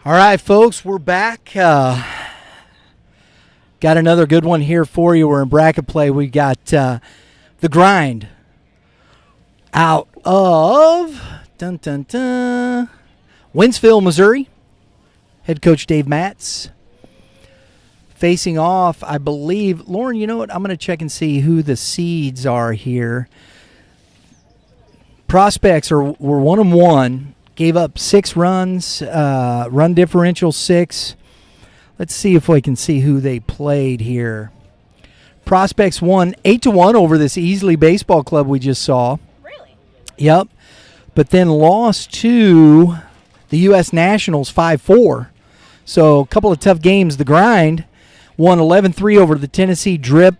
All right, folks, we're back. Got another good one here for you. We're in bracket play. We got the grind out of Wentzville, Missouri. Head coach Dave Matz. Facing off, I believe, Lauren, you know what? I'm going to check and see who the seeds are here. Prospects were 1-1. Gave up 6 runs, run differential 6. Let's see if we can see who they played here. Prospects won 8-1 over this Easley Baseball Club we just saw. Really? Yep. But then lost to the U.S. Nationals 5-4. So a couple of tough games. The grind won 11-3 over the Tennessee Drip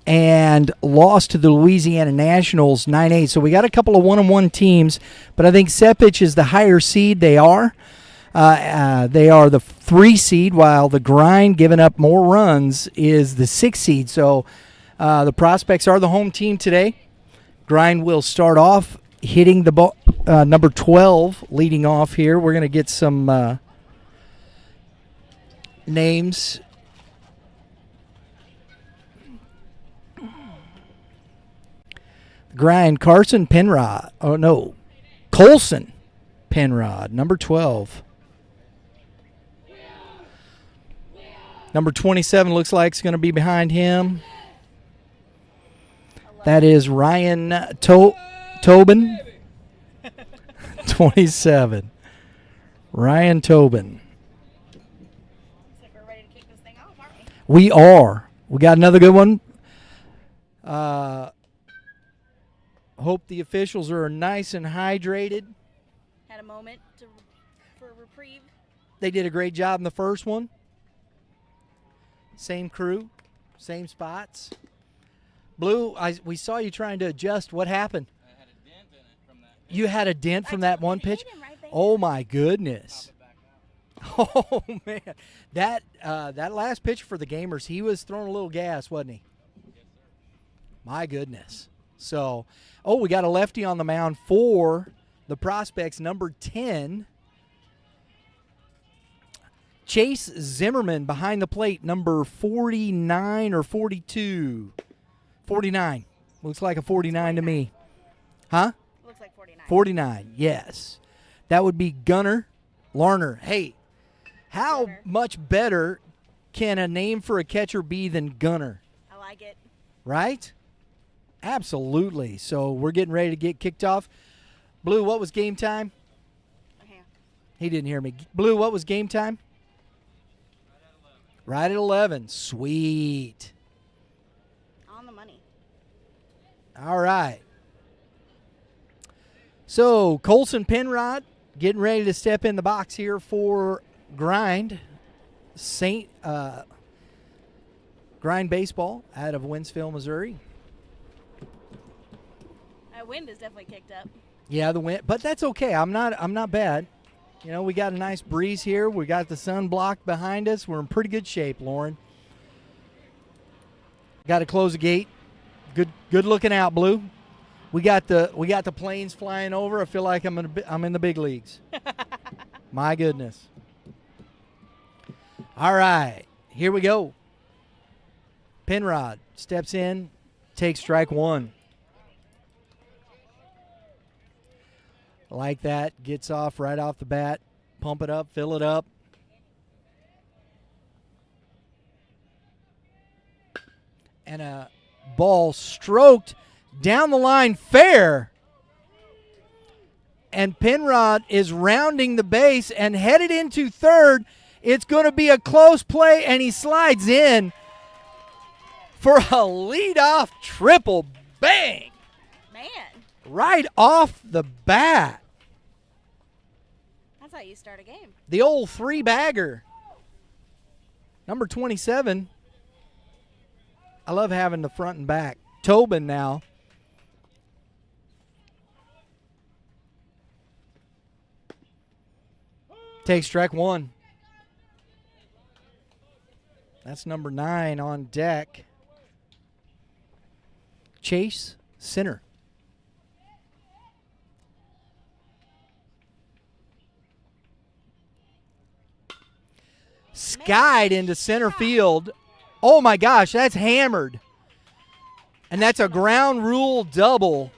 and lost to the Louisiana Nationals 9-8. So we got a couple of 1-1 teams, but I think Sepich is the higher seed. They are. They are the 3 seed, while the grind, giving up more runs, is the 6 seed. So the Prospects are the home team today. Grind will start off hitting the ball, number 12, leading off here. We're going to get some names. Grind, Carson Penrod. Oh, no. Colson Penrod, number 12. Number 27 looks like it's going to be behind him. That is Ryan Tobin. 27. Ryan Tobin. Looks like we're ready to kick this thing off, aren't we? We are. We got another good one. Hope the officials are nice and hydrated. Had a moment for reprieve. They did a great job in the first one. Same crew, same spots. Blue, we saw you trying to adjust. What happened? I had a dent in it from that. You had a dent from that one pitch? Right there. Oh, my goodness. Oh, man. That last pitch for the Gamers, he was throwing a little gas, wasn't he? Yes, sir. My goodness. So, we got a lefty on the mound for the Prospects, number 10. Chase Zimmerman behind the plate, number 49 or 42. 49. Looks like a 49 to me. Huh? Looks like 49. 49, yes. That would be Gunnar Larner. Hey, how Gunnar. much better can a name for a catcher be than Gunnar? I like it. Right? Absolutely. So we're getting ready to get kicked off. Blue, what was game time? Okay. He didn't hear me. Blue, what was game time? Right at 11. Sweet. On the money. All right. So Colson Penrod getting ready to step in the box here for Grind. Grind Baseball out of Wentzville, Missouri. That wind is definitely kicked up. Yeah, the wind, but that's okay. I'm not bad. You know, we got a nice breeze here. We got the sun blocked behind us. We're in pretty good shape, Lauren. Got to close the gate. Good looking out, Blue. We got the planes flying over. I feel like I'm in the big leagues. My goodness. All right, here we go. Penrod steps in, takes strike 1. Like that, gets off right off the bat. Pump it up, fill it up. And a ball stroked down the line fair. And Penrod is rounding the base and headed into third. It's going to be a close play, and he slides in for a leadoff triple. Bang! Man, Right off the bat. that's how you start a game. The old 3-bagger. Number 27. I love having the front and back. Tobin now. Takes strike 1. That's number 9 on deck. Chase Center. skied into center field. Oh, my gosh, that's hammered. And that's a ground rule double.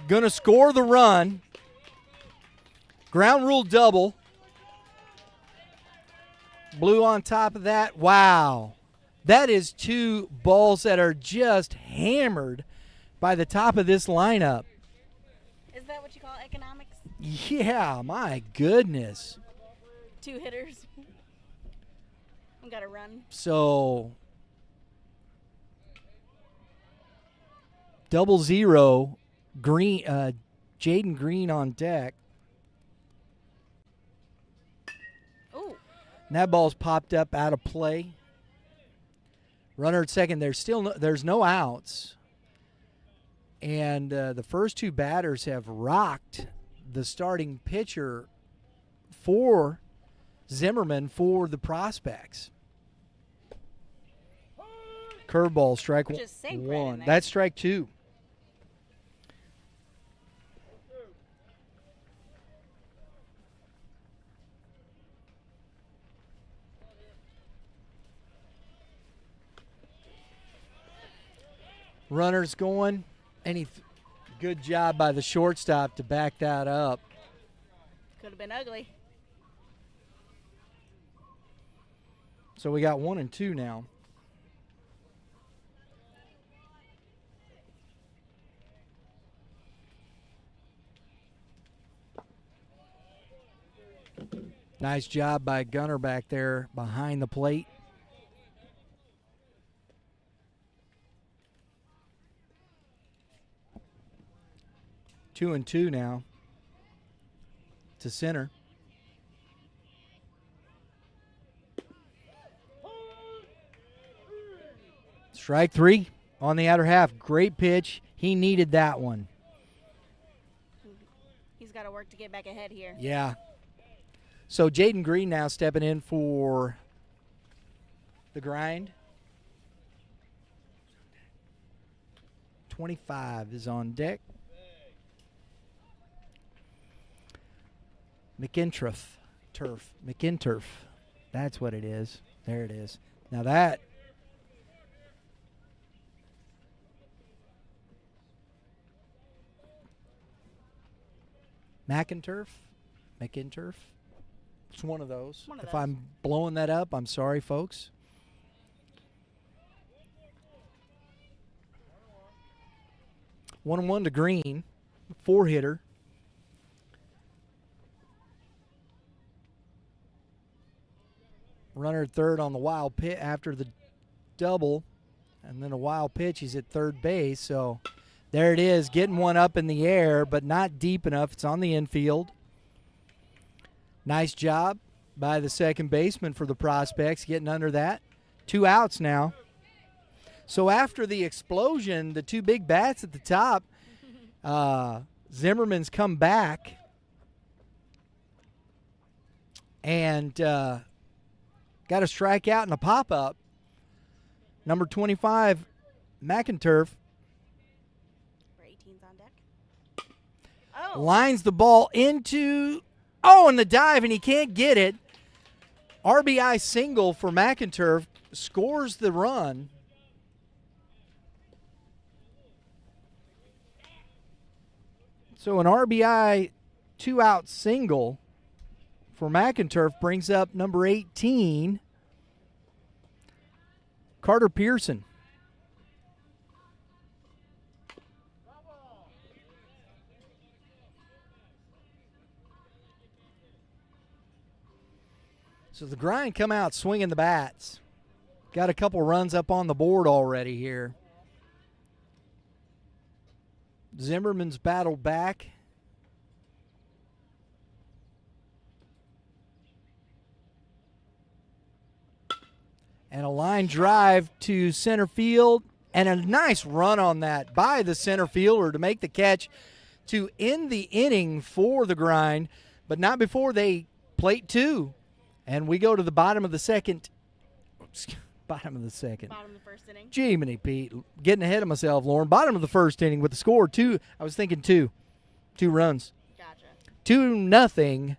Going to score the run. Ground rule double. Blue on top of that. Wow. That is two balls that are just hammered by the top of this lineup. Is that what you call economics? Yeah, my goodness. 2 hitters. We got to run. So, 0-0, Green, Jaden Green on deck. Ooh. And that ball's popped up out of play. Runner at second. There's no outs. And the first two batters have rocked the starting pitcher for Zimmerman for the Prospects. Curveball, strike Just sank right in one. there. That's strike 2. Runners going. Good job by the shortstop to back that up. Could have been ugly. So we got 1 and 2 now. Nice job by Gunner back there behind the plate. Two and 2 now to center. Strike 3 on the outer half. Great pitch. He needed that one. He's got to work to get back ahead here. Yeah. So Jaden Green now stepping in for the grind. 25 is on deck. McInturf. That's what it is. There it is. Now that. McInturf. It's one of those. If I'm blowing that up, I'm sorry, folks. One and 1 to Green, 4-hitter. Runner at third on the wild pitch after the double, and then a wild pitch. He's at third base, so there it is, getting one up in the air, but not deep enough. It's on the infield. Nice job by the second baseman for the Prospects, getting under that. 2 outs now. So after the explosion, the 2 big bats at the top, Zimmerman's come back and got a strikeout and a pop-up. Number 25, McInturf. Number 18's on deck. Oh. Lines the ball into, and the dive, and he can't get it. RBI single for McInturf, scores the run. So an RBI 2-out single for McInturf brings up number 18, Carter Pearson. So the grind come out swinging the bats. Got a couple runs up on the board already here. Zimmerman's battled back. And a line drive to center field. And a nice run on that by the center fielder to make the catch to end the inning for the grind. But not before they plate 2. And we go to the bottom of the second. Bottom of the first inning. Jiminy Pete. Getting ahead of myself, Lauren. Bottom of the first inning with the score 2. I was thinking 2. 2 runs. Gotcha. 2-0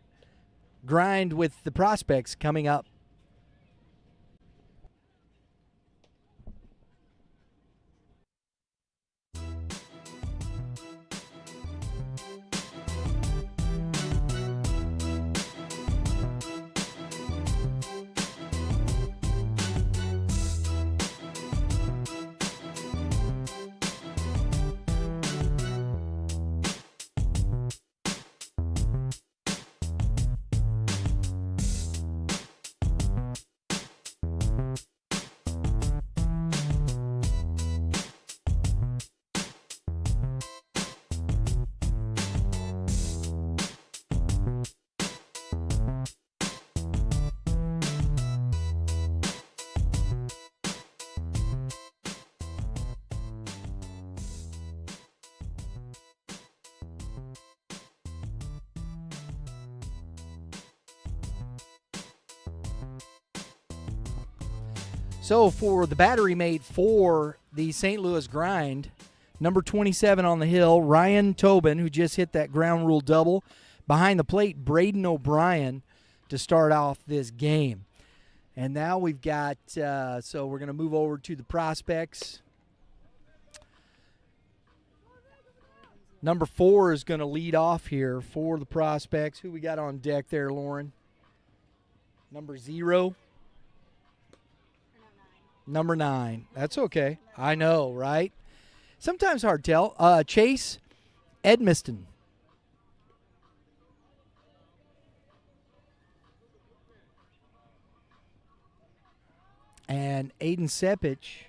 grind with the Prospects coming up. So for the battery mate for the St. Louis Grind, number 27 on the hill, Ryan Tobin, who just hit that ground rule double. Behind the plate, Braden O'Brien to start off this game. And now we've got, so we're going to move over to the Prospects. Number 4 is going to lead off here for the Prospects. Who we got on deck there, Lauren? Number 0. Number 9. That's okay. I know, right? Sometimes hard to tell. Chase Edmiston. And Aiden Sepich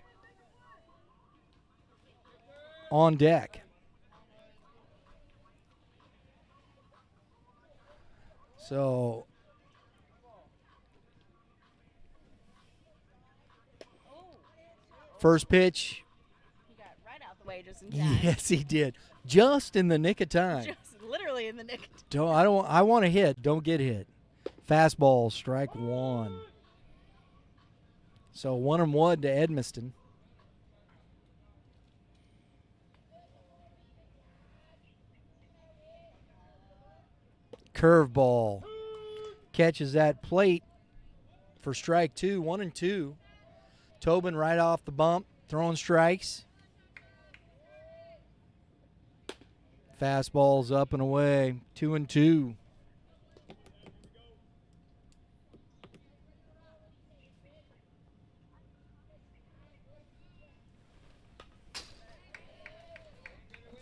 on deck. So first pitch. He got right out the way just in time. Yes, he did. Just in the nick of time. Just literally in the nick of time. I want to hit. Don't get hit. Fastball, strike 1. So 1-1 to Edmiston. Curveball. Catches that plate for strike 2, 1-2. Tobin right off the bump, throwing strikes. Fastball's up and away, 2-2.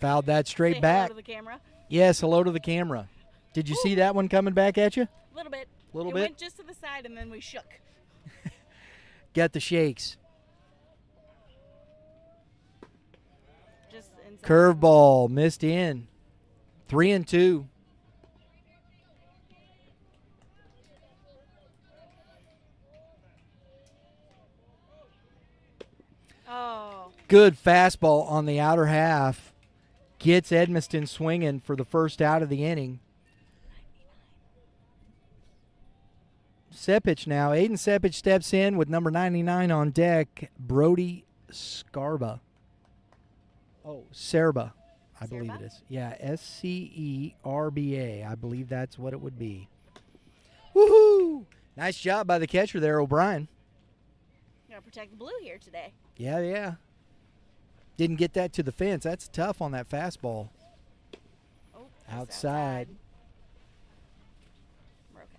Fouled that straight Say back. hello to the camera. Yes, hello to the camera. Did you see that one coming back at you? A little bit. It went just to the side and then we shook. Got the shakes. Just inside. Curveball missed in. 3-2. Oh. Good fastball on the outer half. Gets Edmiston swinging for the first out of the inning. Sepich now. Aiden Sepich steps in with number 99 on deck, Brody Scarba. Oh, Serba, I believe it is. Yeah, Scerba. I believe that's what it would be. Woohoo! Nice job by the catcher there, O'Brien. Gotta protect the blue here today. Yeah. Didn't get that to the fence. That's tough on that fastball. Oh, Outside. We're okay.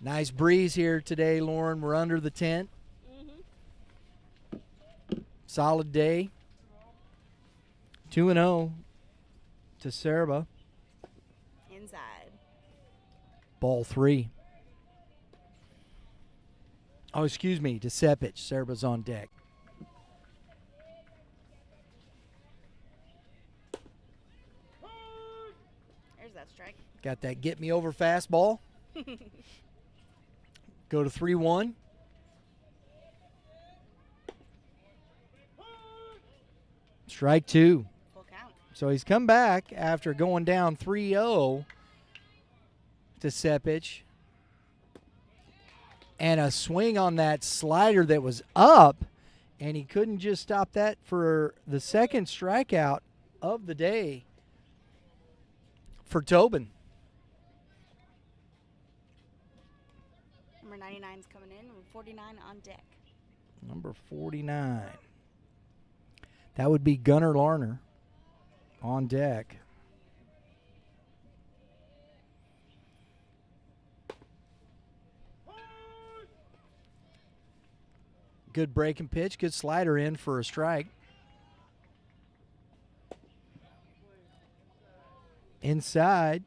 Nice breeze here today, Lauren. We're under the tent. Solid day. 2-0 to Serba. Inside. Ball 3. Oh, excuse me, to Sepich. Serba's on deck. There's that strike. Got that get me over fastball. Go to 3-1. Strike 2. Full count. So he's come back after going down 3-0 to Sepich. And a swing on that slider that was up, and he couldn't just stop that for the second strikeout of the day for Tobin. Number 99's coming in with 49 on deck. Number 49. That would be Gunnar Larner on deck. Good breaking pitch, good slider in for a strike. Inside,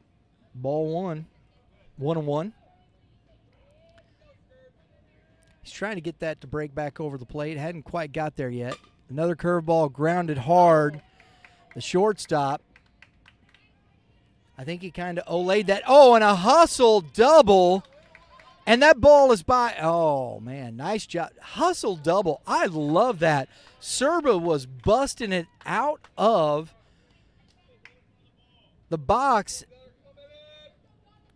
ball 1, 1-1. He's trying to get that to break back over the plate. Hadn't quite got there yet. Another curveball grounded hard. The shortstop. I think he kind of olayed that. Oh, and a hustle double. And that ball is by. Oh, man, nice job. Hustle double. I love that. Serba was busting it out of the box.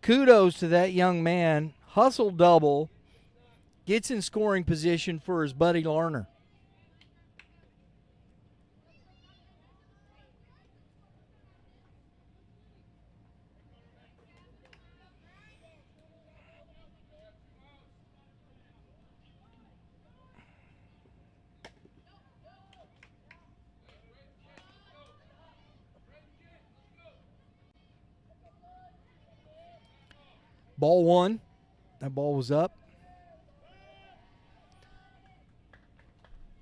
Kudos to that young man. Hustle double. gets in scoring position for his buddy Larner. Ball one. That ball was up.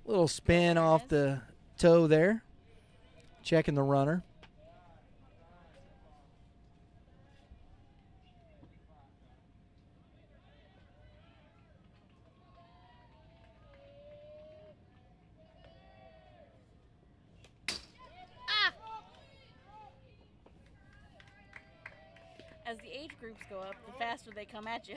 Little spin off the toe there. Checking the runner. As the age groups go up, the faster they come at you.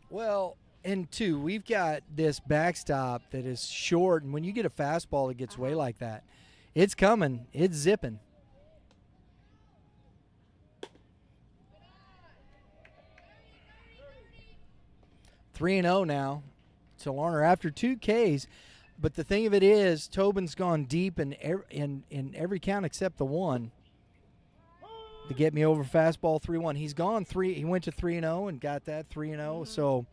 Well, and two, we've got this backstop that is short, and when you get a fastball that gets away like that, it's coming. It's zipping. Three and 0 now to Larner after 2 Ks. But the thing of it is, Tobin's gone deep in every count except the one to get me over fastball 3-1. He's gone 3. He went to 3-0 and got that 3-0. So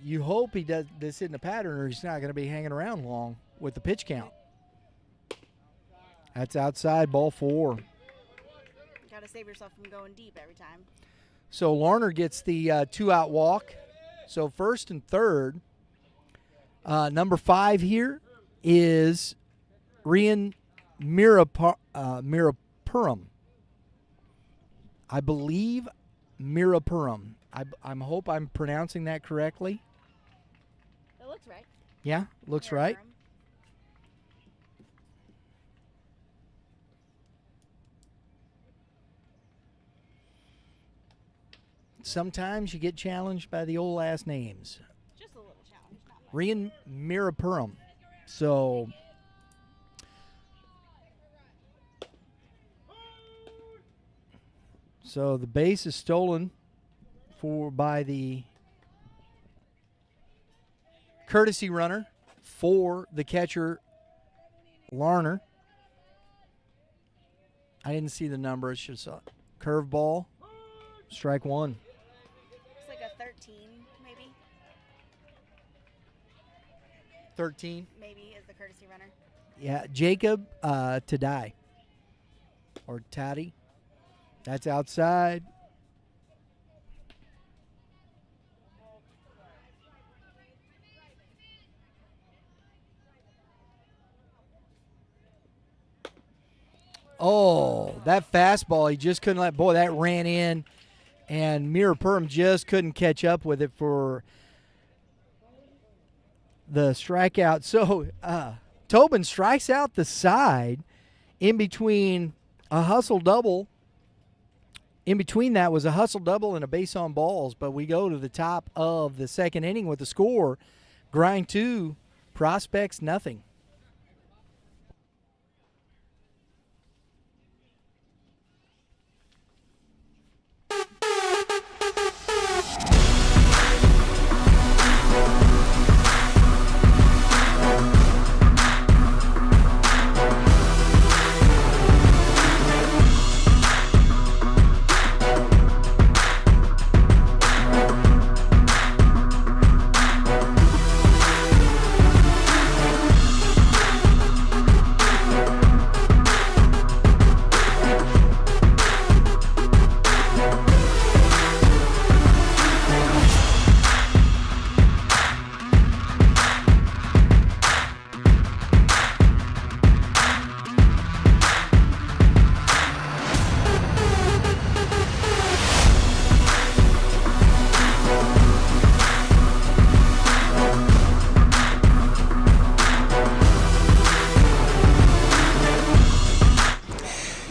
you hope he does this in the pattern, or he's not going to be hanging around long with the pitch count. That's outside, ball 4. Got to save yourself from going deep every time. So Larner gets the 2-out walk. So first and third. Number 5 here is Rian Mirapuram. I believe Mirapuram. I hope I'm pronouncing that correctly. It looks right. Yeah, looks right. Sometimes you get challenged by the old last names. Just a little challenge. Not much. Rian Mirapuram. So the base is stolen by the courtesy runner for the catcher, Larner. I didn't see the number. It's just a curveball. Strike 1. It's like a 13, maybe. 13. Maybe is the courtesy runner. Yeah, Jacob Tadai. Or Taddy. That's outside. Oh, that fastball, he just couldn't let, boy, that ran in, and Mirapuram just couldn't catch up with it for the strikeout. So Tobin strikes out the side in between a hustle double. In between that was a hustle double and a base on balls, but we go to the top of the second inning with the score. Grind 2, Prospects nothing.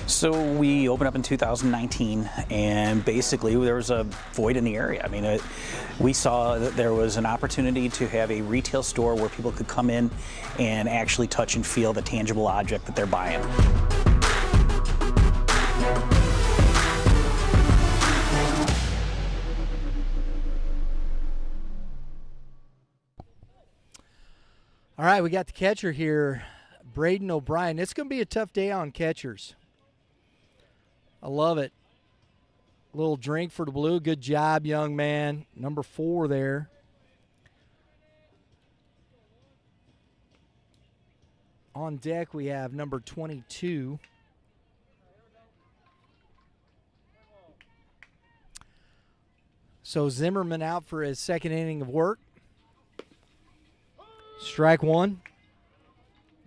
So we opened up in 2019, and basically there was a void in the area. I mean, we saw that there was an opportunity to have a retail store where people could come in and actually touch and feel the tangible object that they're buying. All right, we got the catcher here, Braden O'Brien. It's going to be a tough day on catchers. I love it. Little drink for the blue. Good job, young man. Number 4 there. On deck, we have number 22. So Zimmerman out for his second inning of work. Strike 1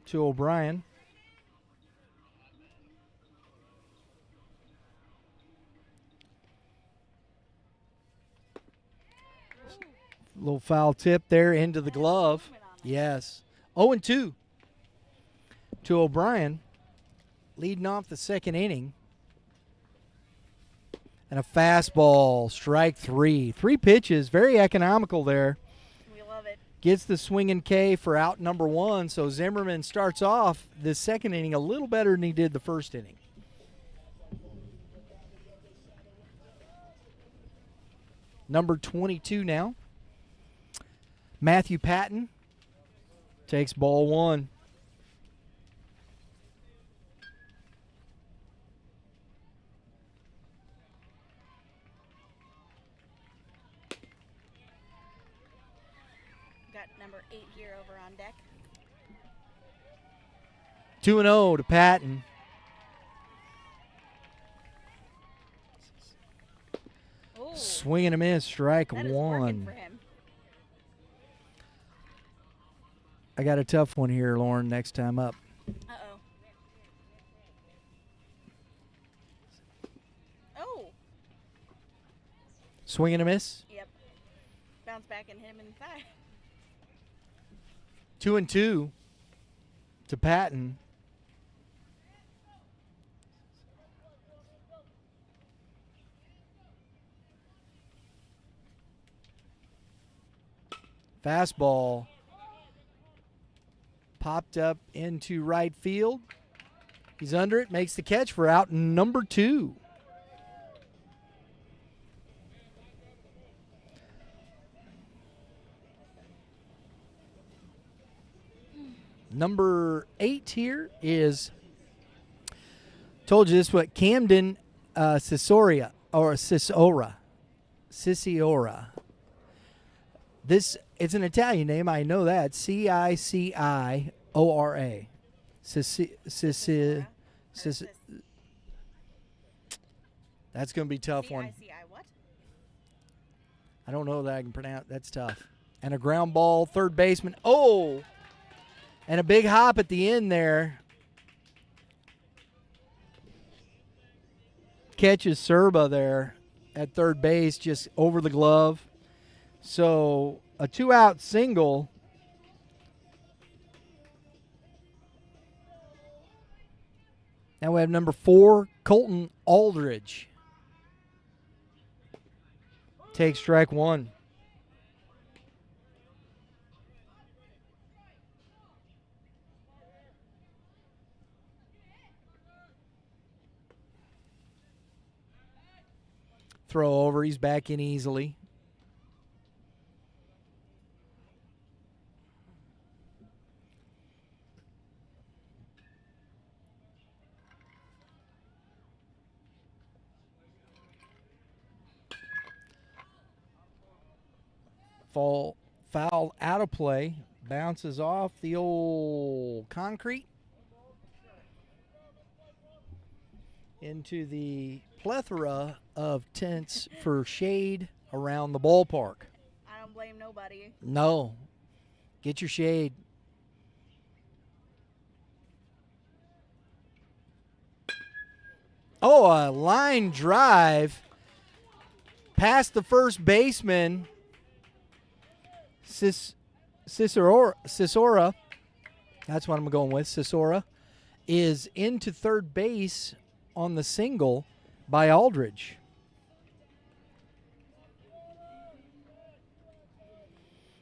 to O'Brien. Little foul tip there into the glove. Yes. 0-2 to O'Brien, leading off the second inning. And a fastball, strike 3. 3 pitches, very economical there. We love it. Gets the swinging K for out number 1. So Zimmerman starts off the second inning a little better than he did the first inning. Number 22 now. Matthew Patton takes ball 1. Got number 8 here over on deck. 2-0 to Patton. Ooh, Swing and a miss, strike that is 1. working for him. I got a tough one here, Lauren, next time up. Uh-oh. Oh. Swing and a miss. Yep. Bounce back and hit him in the thigh. 2-2 to Patton. Fastball popped up into right field. He's under it, makes the catch for out number 2. Number 8 here is, told you this, what, Camden Cisoria, or Cisiora. This, it's an Italian name, I know that. Ciciora. That's going to be a tough one. C-I-C-I what? I don't know that I can pronounce. That's tough. And a ground ball, third baseman. Oh! And a big hop at the end there. Catches Serba there at third base, just over the glove. So a 2-out single. Now we have number 4, Colton Aldridge. Takes strike 1. Throw over. He's back in easily. Foul out of play. Bounces off the old concrete into the plethora of tents for shade around the ballpark. I don't blame nobody. No. Get your shade. Oh, a line drive past the first baseman. Cisiora, that's what I'm going with. Cisiora is into third base on the single by Aldridge.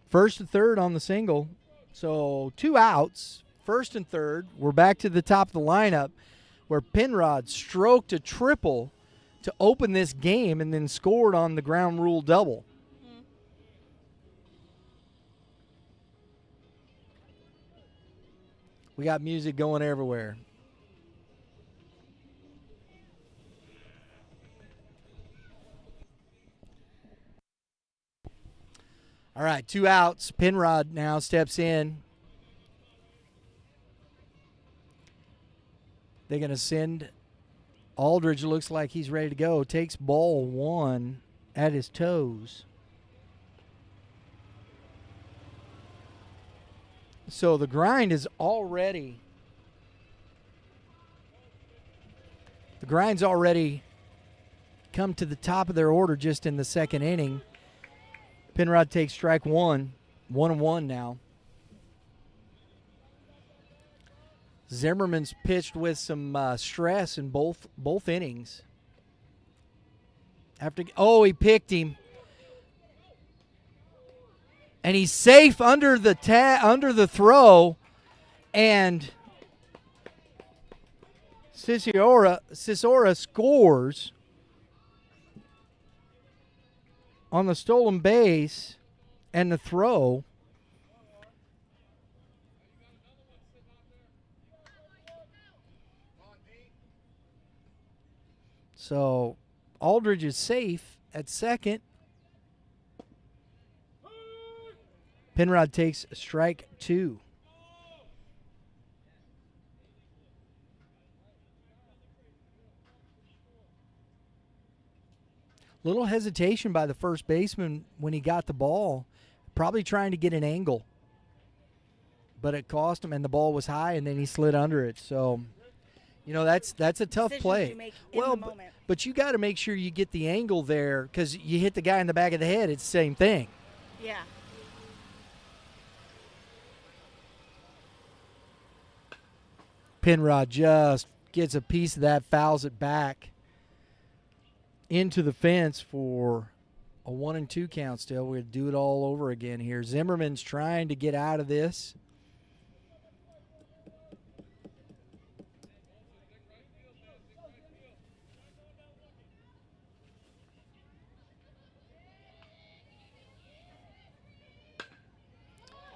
First and third on the single. So 2 outs, first and third. We're back to the top of the lineup where Penrod stroked a triple to open this game and then scored on the ground rule double. We got music going everywhere. All right, 2 outs. Penrod now steps in. They're going to send Aldridge. Looks like he's ready to go. Takes ball 1 at his toes. So the grind is already. The grind's already come to the top of their order just in the second inning. Penrod takes strike 1. 1-1 now. Zimmerman's pitched with some stress in both innings. He picked him, and he's safe under the throw, and Sisora scores on the stolen base and the throw. So Aldridge is safe at second. Penrod takes strike 2. Little hesitation by the first baseman when he got the ball, probably trying to get an angle. But it cost him, and the ball was high, and then he slid under it. So, that's a tough Decisions play. you make in the moment. But you got to make sure you get the angle there, because you hit the guy in the back of the head, it's the same thing. Yeah. Penrod just gets a piece of that, fouls it back into the fence for a 1-2 count still. We're going to do it all over again here. Zimmerman's trying to get out of this.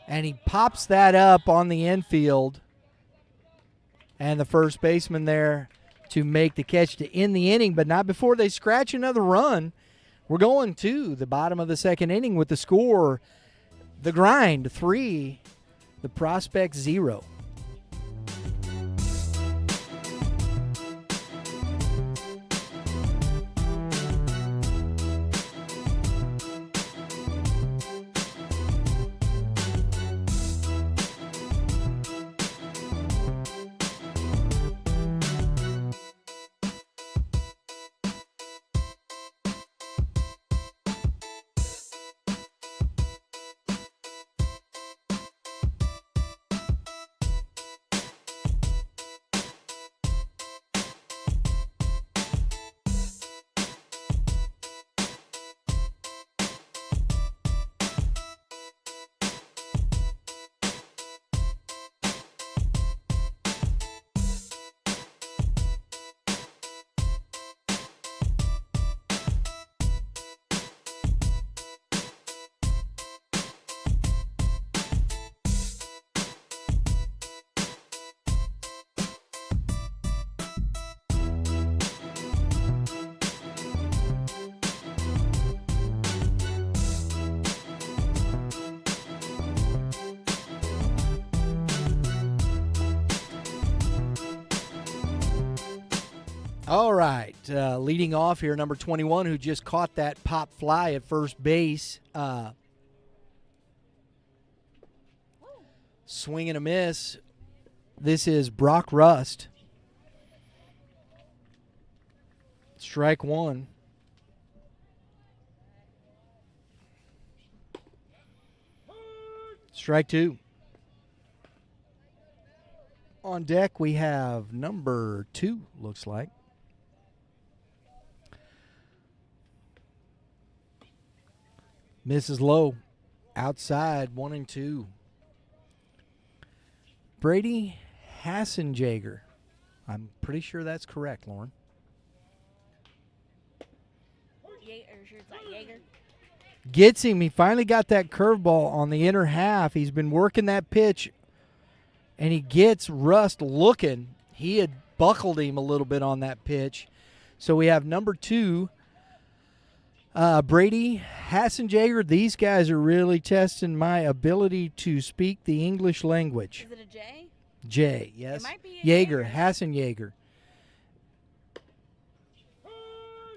And he pops that up on the infield. And the first baseman there to make the catch to end the inning, but not before they scratch another run. We're going to the bottom of the second inning with the score, the grind 3, the Prospects 0. All right, leading off here, number 21, who just caught that pop fly at first base. Swing and a miss. This is Brock Rust. Strike 1. Strike 2. On deck, we have number 2, looks like. Misses low. Outside, 1-2. Brady Hassenjager. I'm pretty sure that's correct, Lauren. Gets him. He finally got that curveball on the inner half. He's been working that pitch, And he gets Rust looking. He had buckled him a little bit on that pitch. So we have number 2, Brady Hassenjager. These guys are really testing my ability to speak the English language. Is it a J? J, yes. It might be a Jaeger, Jaeger. Hassenjager.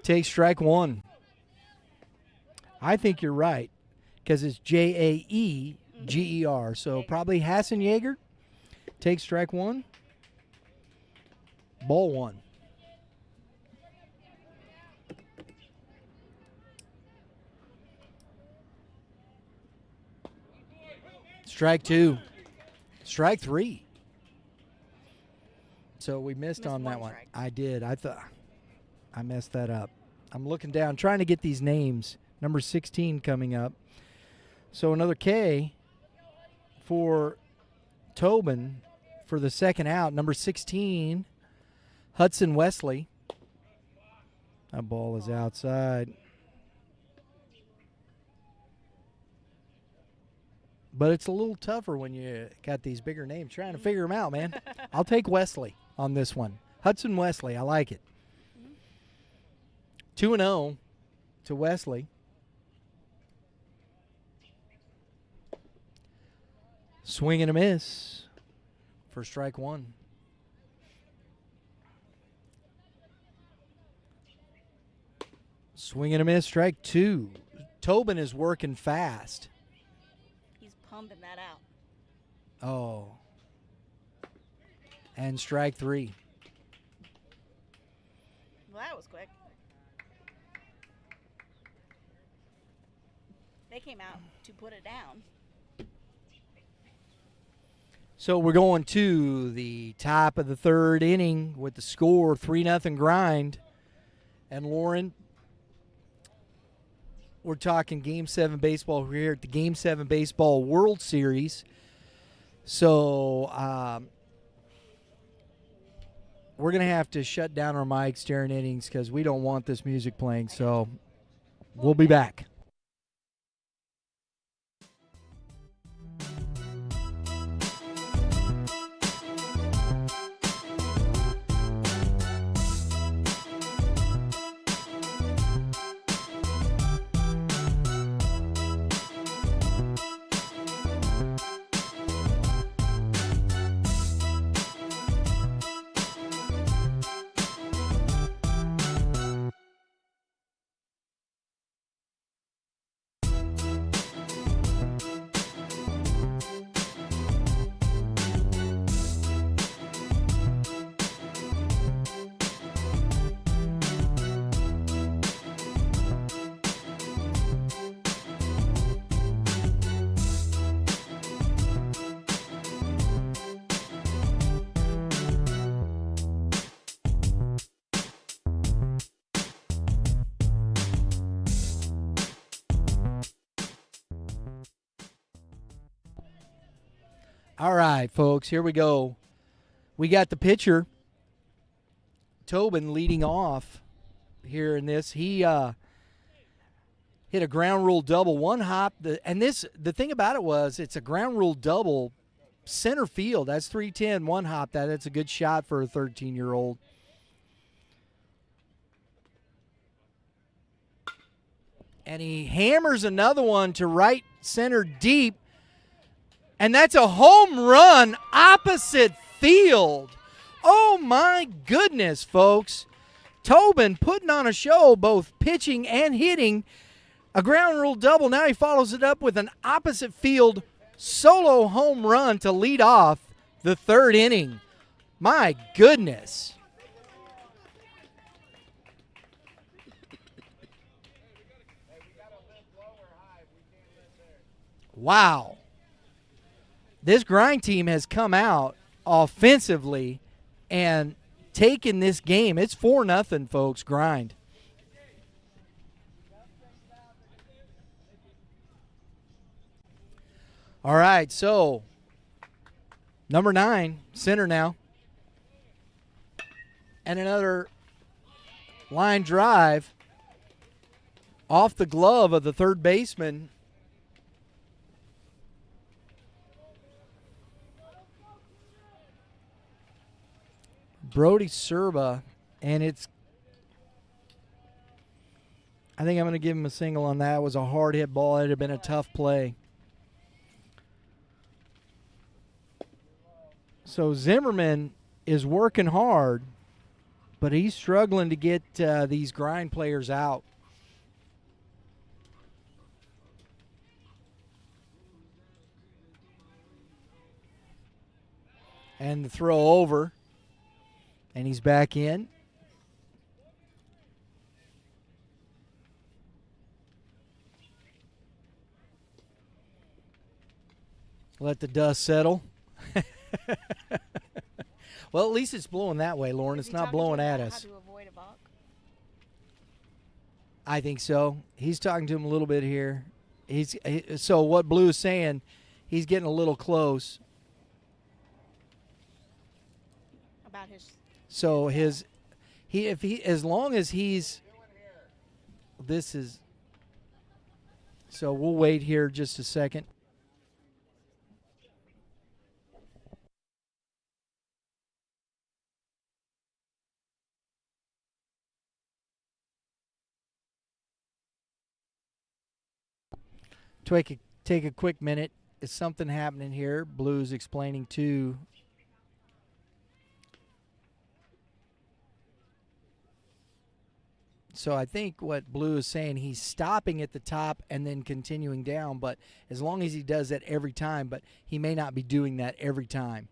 Take strike 1. I think you're right because it's Jaeger. So probably Hassenjager. Take strike 1. Ball 1. Strike 2. Strike 3. So we missed on that one one. strike. I did. I thought I messed that up. I'm looking down, trying to get these names. Number 16 coming up. So another K for Tobin for the second out. Number 16, Hudson Wesley. That ball is outside. But it's a little tougher when you got these bigger names. Trying to figure them out, man. I'll take Wesley on this one. Hudson Wesley, I like it. 2-0 to Wesley. Swing and a miss for strike 1. Swing and a miss, strike 2. Tobin is working fast. He's pumping that out. Oh. And strike 3. Well, that was quick. They came out to put it down. So we're going to the top of the third inning with the score 3-0 grind. And Lauren, we're talking Game 7 baseball. We're here at the Game 7 Baseball World Series. So we're going to have to shut down our mics during innings because we don't want this music playing. So we'll be back. All right, folks, here we go. We got the pitcher, Tobin, leading off here in this. He hit a ground rule double, one hop. The thing about it was it's a ground rule double center field. That's 310, one hop. That's a good shot for a 13-year-old. And he hammers another one to right center deep. And that's a home run opposite field. Oh, my goodness, folks. Tobin putting on a show, both pitching and hitting. A ground rule double. Now he follows it up with an opposite field solo home run to lead off the third inning. My goodness. Wow. This grind team has come out offensively and taken this game. It's 4-0, folks, grind. All right, so number 9, center now. And another line drive off the glove of the third baseman. Brody Serba, and I think I'm going to give him a single on that. It was a hard hit ball. It would have been a tough play. So Zimmerman is working hard, but he's struggling to get these grind players out. And the throw over, and he's back in. Let the dust settle. Well, at least it's blowing that way, Lauren. It's not blowing at us. How to avoid a balk? I think so. He's talking to him a little bit here. So what Blue is saying, he's getting a little close. About his. So as long as he's, this is. So we'll wait here just a second. Take a quick minute. Is something happening here? Blue's explaining too. So I think what Blue is saying, he's stopping at the top and then continuing down, but as long as he does that every time, but he may not be doing that every time.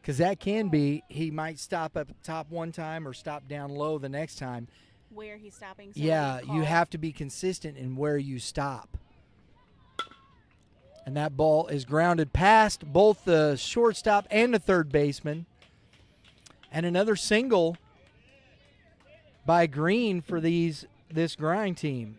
Because that can be, he might stop up top one time or stop down low the next time. Where he's stopping. So yeah, you have to be consistent in where you stop. And that ball is grounded past both the shortstop and the third baseman. And another single by Green for this grind team.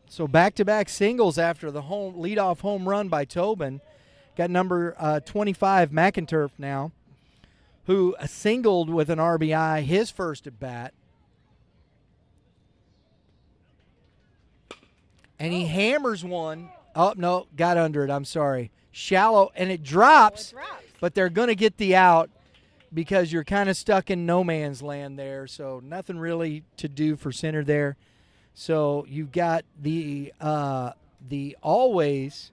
So back-to-back singles after the leadoff home run by Tobin. Got number 25, McInturf now, who singled with an RBI his first at bat. And he hammers one. Oh, no, got under it. I'm sorry. Shallow, and it drops. But they're going to get the out because you're kind of stuck in no man's land there. So nothing really to do for center there. So you've got the always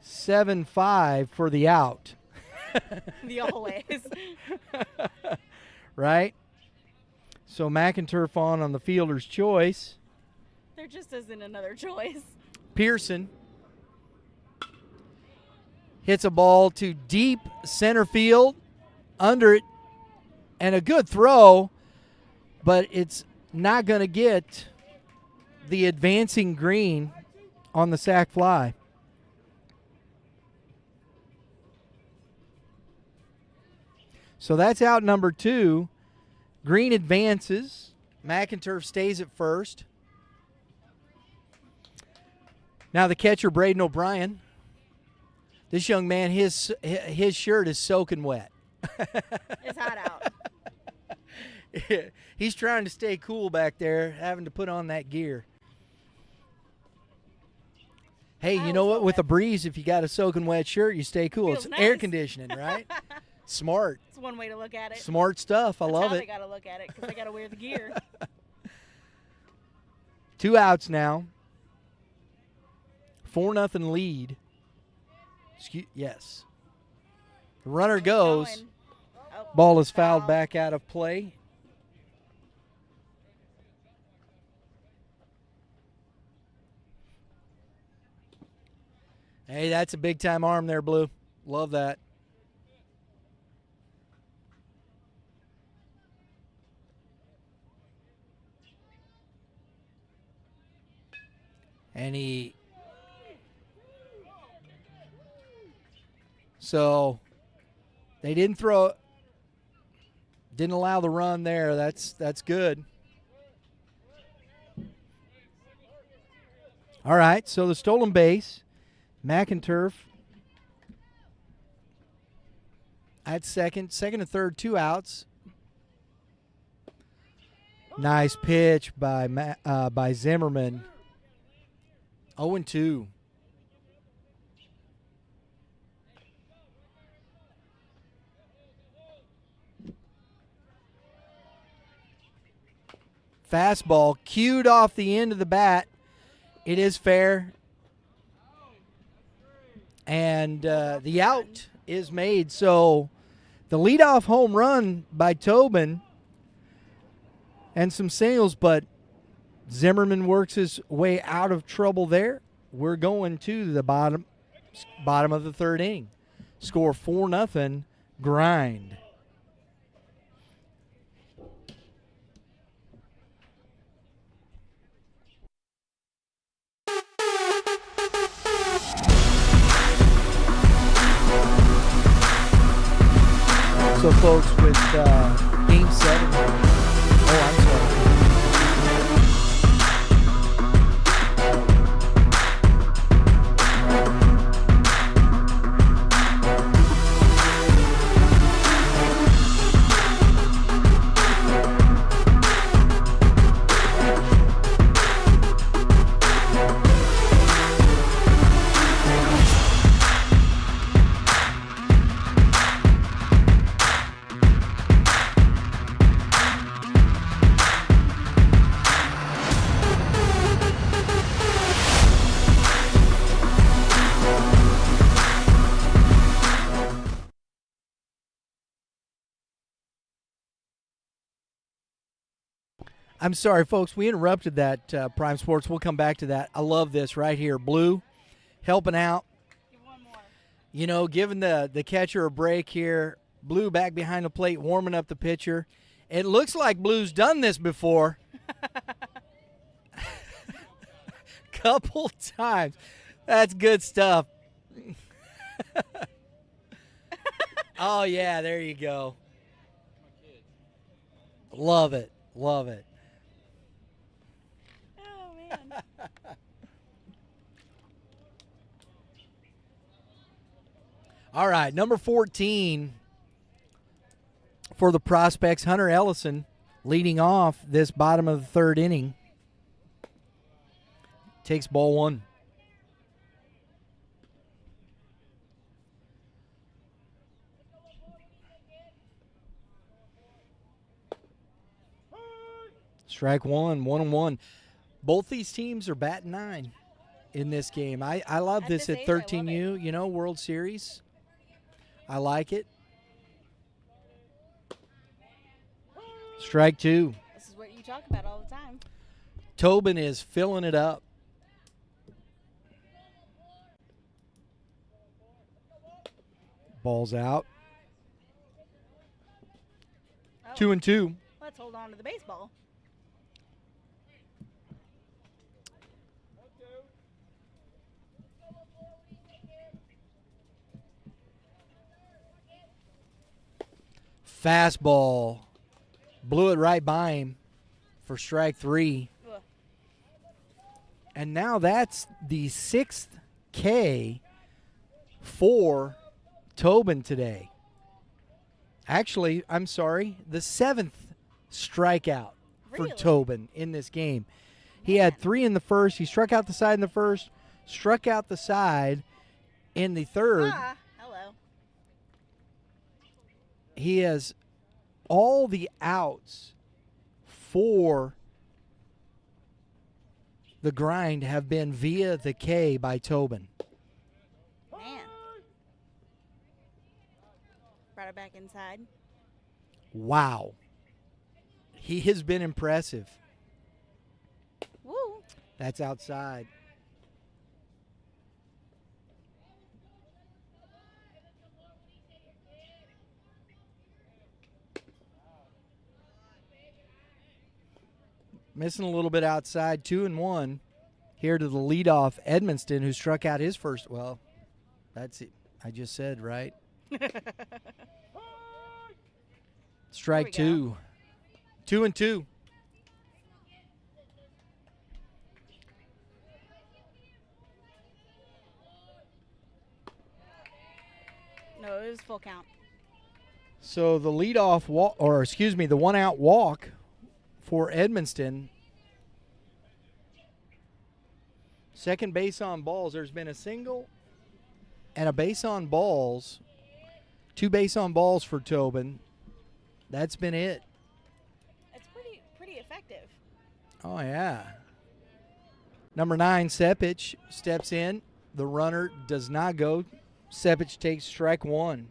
7-5 for the out. The always. Right? So McInturf on the fielder's choice. There just isn't another choice. Pearson hits a ball to deep center field, under it, and a good throw, but it's not going to get the advancing Green on the sac fly. So that's out number 2. Green advances. McInturf stays at first. Now the catcher, Braden O'Brien. This young man, his shirt is soaking wet. It's hot out. He's trying to stay cool back there, having to put on that gear. Hey, you know what? With a breeze, if you got a soaking wet shirt, you stay cool. Feels It's nice. air conditioning, right? Smart. It's one way to look at it. Smart stuff. I love That's how it. they got to look at it because they got to wear the gear. 2 outs now. 4-0 lead. Yes. The runner goes. Going. Oh, Ball is fouled back out of play. Hey, that's a big-time arm there, Blue. Love that. And so they didn't allow the run there. That's good. All right, so the stolen base, McInturf at second. Second and third, 2 outs. Nice pitch by Zimmerman. 0-2. Fastball cued off the end of the bat. It is fair. And the out is made. So the leadoff home run by Tobin and some singles, but Zimmerman works his way out of trouble there. We're going to the bottom of the third inning. Score 4-0, grind. So, folks, with Game 7, I'm sorry. I'm sorry, folks. We interrupted that Prime Sports. We'll come back to that. I love this right here. Blue helping out. Give one more. You know, giving the catcher a break here. Blue back behind the plate, warming up the pitcher. It looks like Blue's done this before. Couple times. That's good stuff. Oh, yeah, there you go. Love it. Love it. Oh, man. All right, number 14 for the Prospects, Hunter Ellison, leading off this bottom of the third inning. Takes ball one. Strike one, 1-1. Both these teams are batting 9 in this game. I love At this this at age, I love 13U, you know, World Series. I like it. Strike two. This is what you talk about all the time. Tobin is filling it up. Ball's out. Oh, 2-2. let's hold on to the baseball. Fastball. Blew it right by him for strike 3. Ugh. And now that's the 6th K for Tobin today. Actually, I'm sorry, the 7th strikeout for Really? Tobin in this game. He had 3 in the first. He struck out the side in the first, struck out the side in the third. Ah, hello. He has all the outs for the grind have been via the K by Tobin. Man. Brought it back inside. Wow. He has been impressive. Woo. That's outside. Missing a little bit outside, 2-1. Here to the leadoff, Edmonston, who struck out his first. Well, that's it. I just said, right? Strike There we go. 2. 2-2. No, it was full count. So the leadoff walk, or excuse me, the one-out walk for Edmonston. Second base on balls. There's been a single and a base on balls. 2 base on balls for Tobin. That's been it. It's pretty effective. Oh, yeah. Number 9, Sepich, steps in. The runner does not go. Sepich takes strike 1.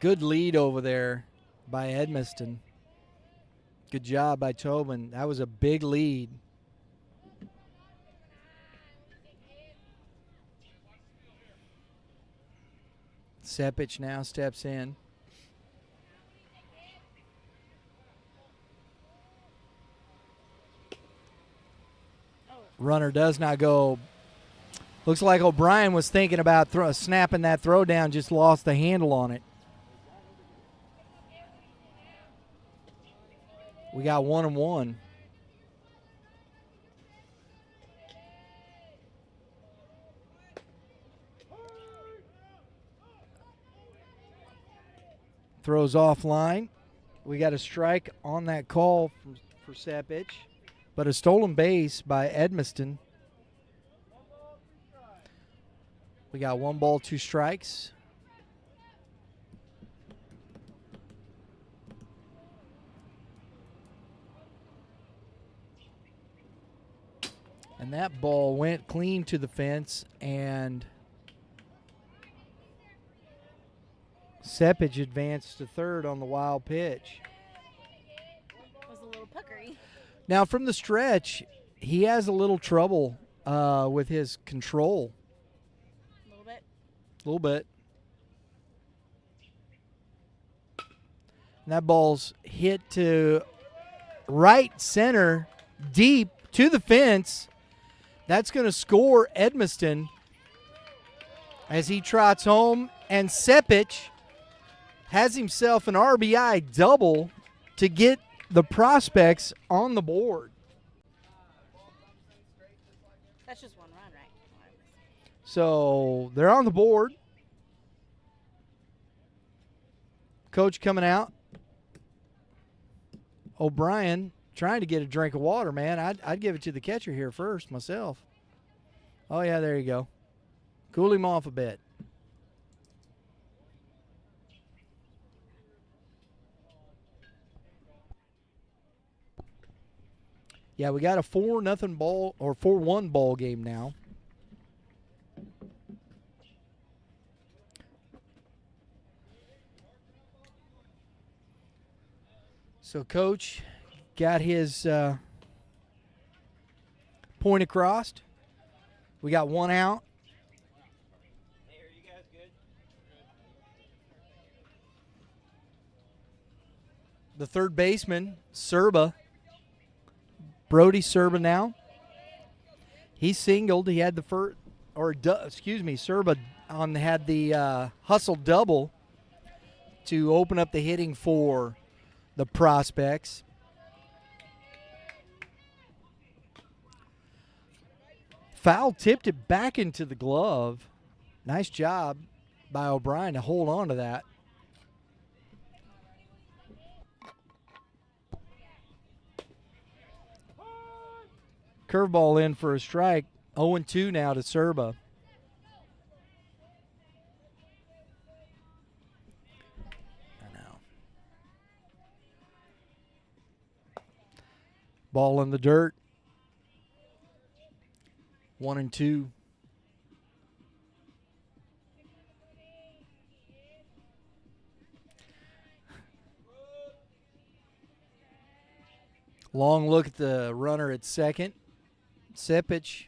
Good lead over there by Edmonston. Good job by Tobin. That was a big lead. Sepich now steps in. Runner does not go. Looks like O'Brien was thinking about snapping that throw down, just lost the handle on it. We got 1-1. Throws offline. We got a strike on that call for Sepich, but a stolen base by Edmonston. We got 1 ball, 2 strikes. And that ball went clean to the fence, and Sepich advanced to third on the wild pitch. It was a little puckery. Now, from the stretch, he has a little trouble with his control. A little bit. A little bit. And that ball's hit to right center, deep to the fence. That's going to score Edmonston as he trots home. And Sepich has himself an RBI double to get the Prospects on the board. That's just 1 run, right? So they're on the board. Coach coming out. O'Brien trying to get a drink of water, man. I'd give it to the catcher here first myself. Oh, yeah, there you go. Cool him off a bit. Yeah, we got a 4-0 ball or 4-1 ball game now. So Coach got his point across. We got 1 out. Hey, are you guys good? The third baseman, Serba. Brody Serba now. He singled. He had the first, Serba had the hustle double to open up the hitting for the Prospects. Foul tipped it back into the glove. Nice job by O'Brien to hold on to that. Curveball in for a strike. 0-2 now to Serba. I know. Ball in the dirt. 1-2. Long look at the runner at second. Sepich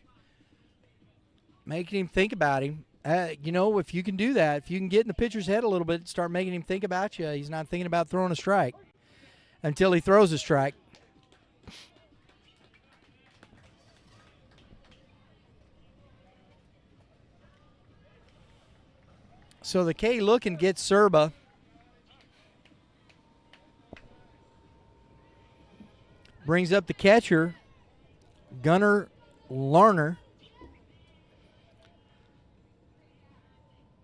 making him think about him. If you can do that, if you can get in the pitcher's head a little bit, start making him think about you, he's not thinking about throwing a strike until he throws a strike. So the K look and gets Serba. Brings up the catcher. Gunner Larner.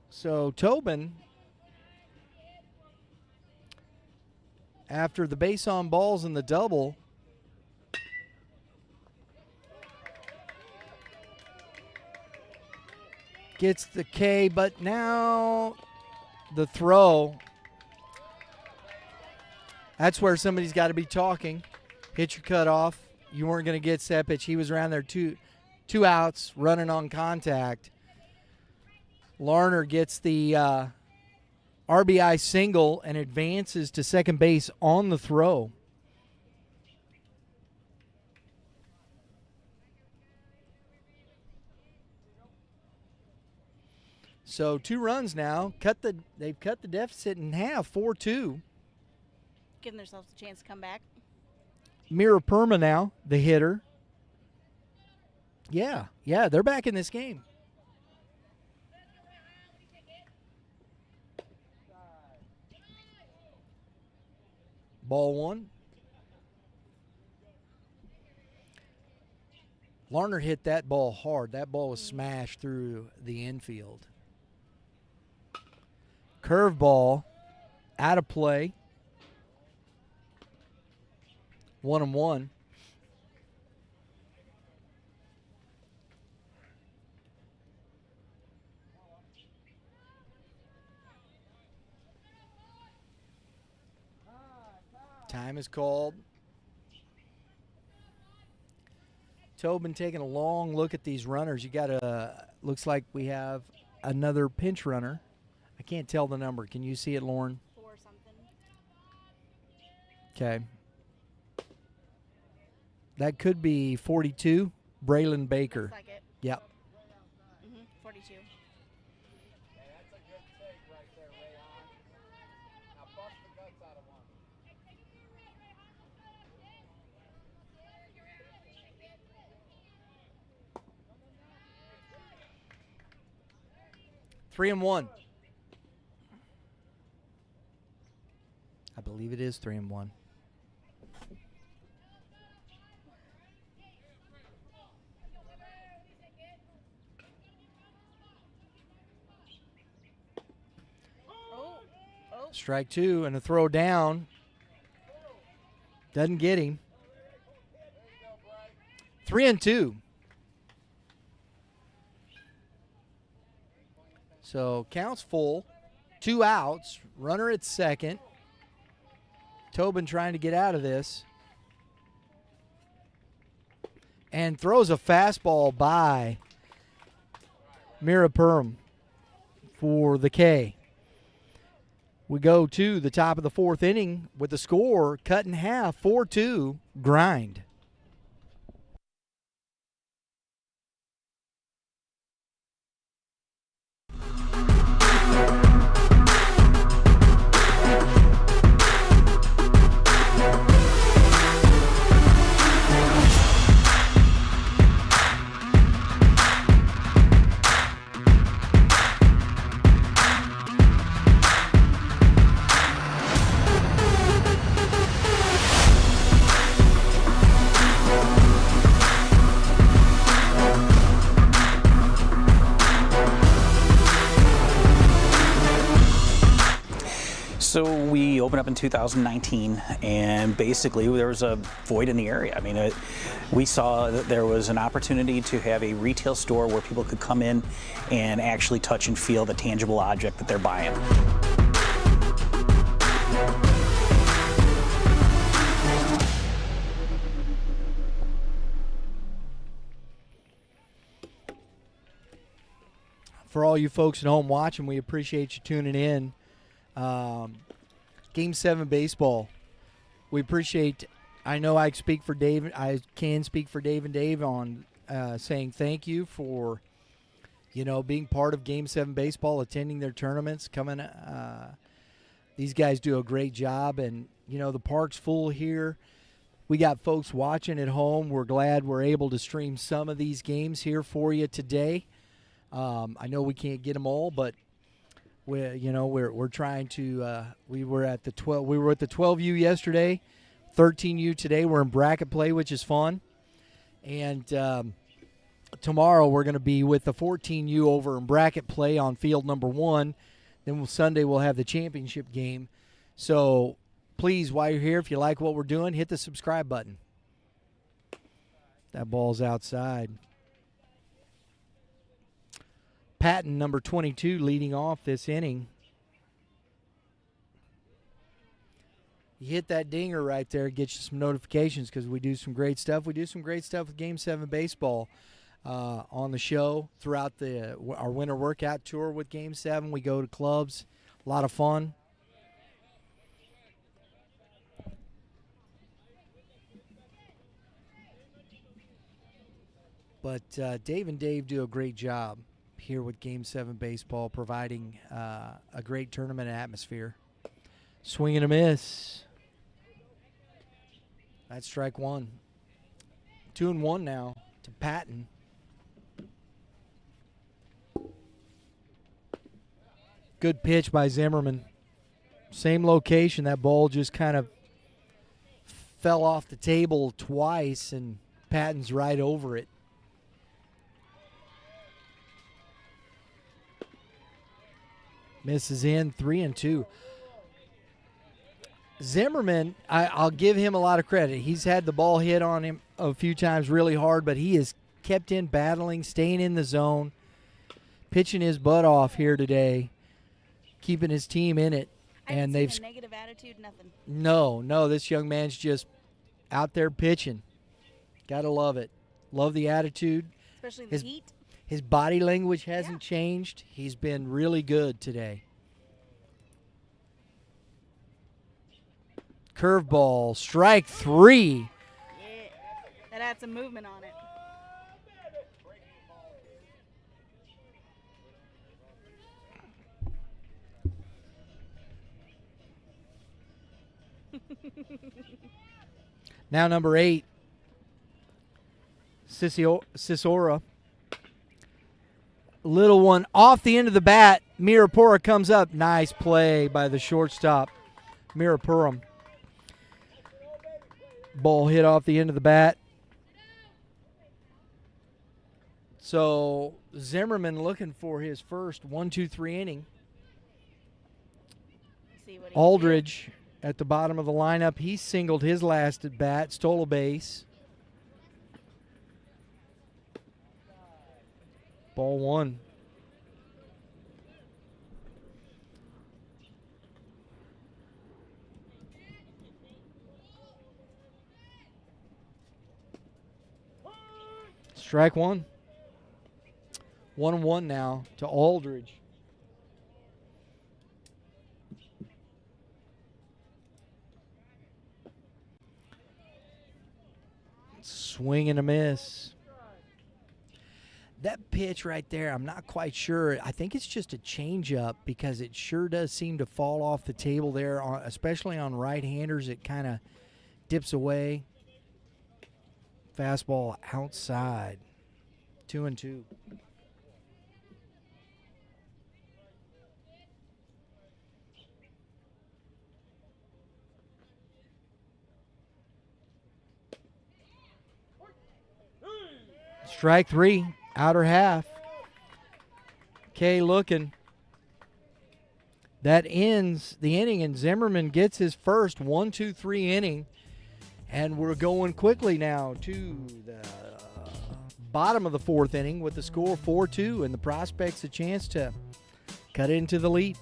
So Tobin, after the base on balls and the double, gets the K, but now the throw. That's where somebody's got to be talking. Hit your cutoff. You weren't going to get set pitch. He was around there two outs, running on contact. Larner gets the RBI single and advances to second base on the throw. So 2 runs now. They've cut the deficit in half, 4-2. Giving themselves a chance to come back. Mira Perma now, the hitter. Yeah, they're back in this game. Ball 1. Larner hit that ball hard. That ball was smashed through the infield. Curveball out of play. 1-1. Time is called. Tobin taking a long look at these runners. You got looks like we have another pinch runner. I can't tell the number. Can you see it, Lauren? 4 something. Okay. That could be 42, Braylon Baker. Looks like it. Yep. 42. Hey, that's a good take right there, Rayon. Now bust the guts out of one. 3-1. I believe it is 3-1. Strike 2 and a throw down. Doesn't get him. 3-2. So counts full. 2 outs. Runner at second. Tobin trying to get out of this. And throws a fastball by Mira Perm for the K. We go to the top of the 4th inning with the score cut in half, 4-2, grind. So we opened up in 2019, and basically there was a void in the area. I mean, we saw that there was an opportunity to have a retail store where people could come in and actually touch and feel the tangible object that they're buying. For all you folks at home watching, we appreciate you tuning in. Game 7 baseball. We appreciate. I know I speak for Dave. I can speak for Dave and Dave on saying thank you for, being part of Game 7 baseball, attending their tournaments, coming. These guys do a great job, and the park's full here. We got folks watching at home. We're glad we're able to stream some of these games here for you today. I know we can't get them all, but we're trying to. We were at the 12U yesterday, 13U today. We're in bracket play, which is fun, and tomorrow we're going to be with the 14U over in bracket play on field number 1. Then Sunday we'll have the championship game. So please, while you're here, if you like what we're doing, hit the subscribe button. That ball's outside. Patton, number 22, leading off this inning. You hit that dinger right there, get you some notifications because we do some great stuff. We do some great stuff with Game 7 baseball on the show throughout our winter workout tour with Game 7. We go to clubs, a lot of fun. But Dave and Dave do a great job here with Game 7 baseball, providing a great tournament atmosphere. Swing and a miss. That's strike one. 2-1 now to Patton. Good pitch by Zimmerman. Same location. That ball just kind of fell off the table twice, and Patton's right over it. Misses in, 3-2. Zimmerman, I'll give him a lot of credit. He's had the ball hit on him a few times really hard, but he has kept in battling, staying in the zone, pitching his butt off here today, keeping his team in it. And they've a negative attitude, nothing. No, this young man's just out there pitching. Gotta love it. Love the attitude. Especially the heat. His body language hasn't changed. He's been really good today. Curveball, strike 3. Yeah, that had some movement on it. Now number 8, Sisora. Little one off the end of the bat. Mirapura comes up. Nice play by the shortstop, Mirapuram. Ball hit off the end of the bat. So Zimmerman looking for his first 1-2-3 inning. Aldridge at the bottom of the lineup. He singled his last at bat, stole a base. Ball 1. Strike 1. 1-1 now to Aldridge. Swing and a miss. That pitch right there, I'm not quite sure. I think it's just a changeup because it sure does seem to fall off the table there, especially on right-handers. It kind of dips away. Fastball outside. 2-2. Strike 3, outer half. Kay looking. That ends the inning, and Zimmerman gets his first 1-2-3 inning. And we're going quickly now to the bottom of the 4th inning with the score 4-2, and the Prospects a chance to cut into the lead.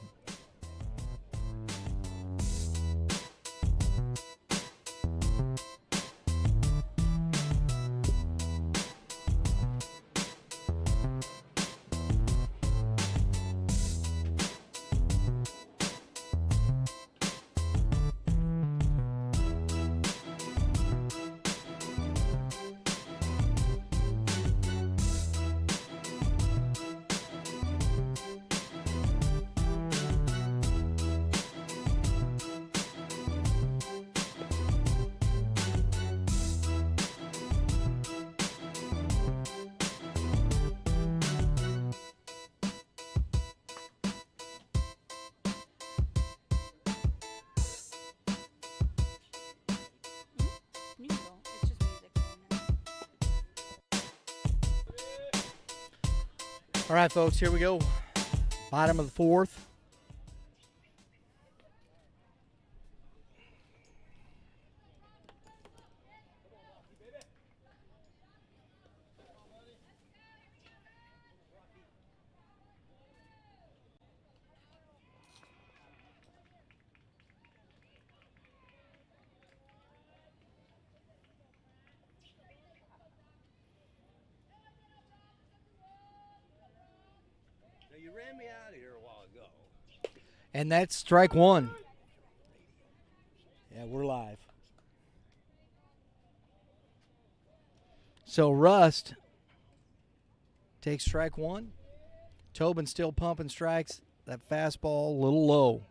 All right, folks, here we go. Bottom of the fourth. Now, you ran me out of here a while ago. And that's strike one. Yeah, we're live. So Rust takes strike one. Tobin still pumping strikes. That fastball a little low.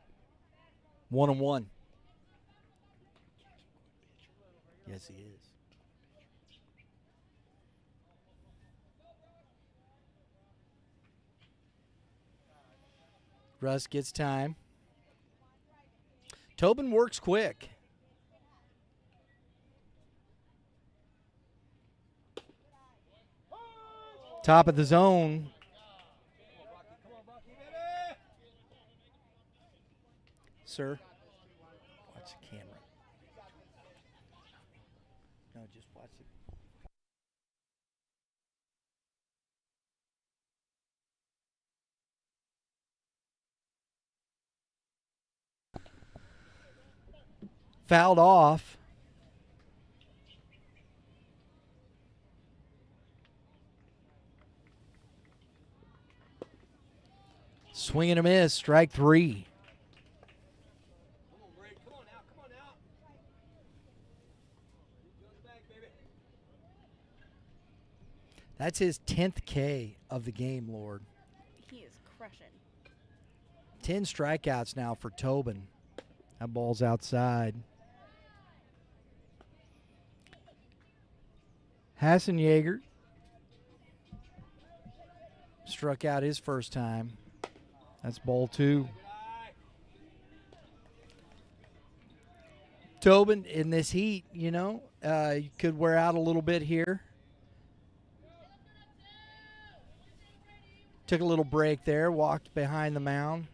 1-1. Yes, he is. Russ gets time. Tobin works quick. Top of the zone. Sir, watch the camera. No, just watch it. Fouled off. Swing and a miss, strike three. Come on, Ray. Come on now. Come on now. Get on the back, baby. That's his 10th K of the game, Lord. He is crushing. 10 strikeouts now for Tobin. That ball's outside. Hassenjager struck out his first time. That's ball two. Tobin, in this heat, you could wear out a little bit here. Took a little break there, walked behind the mound.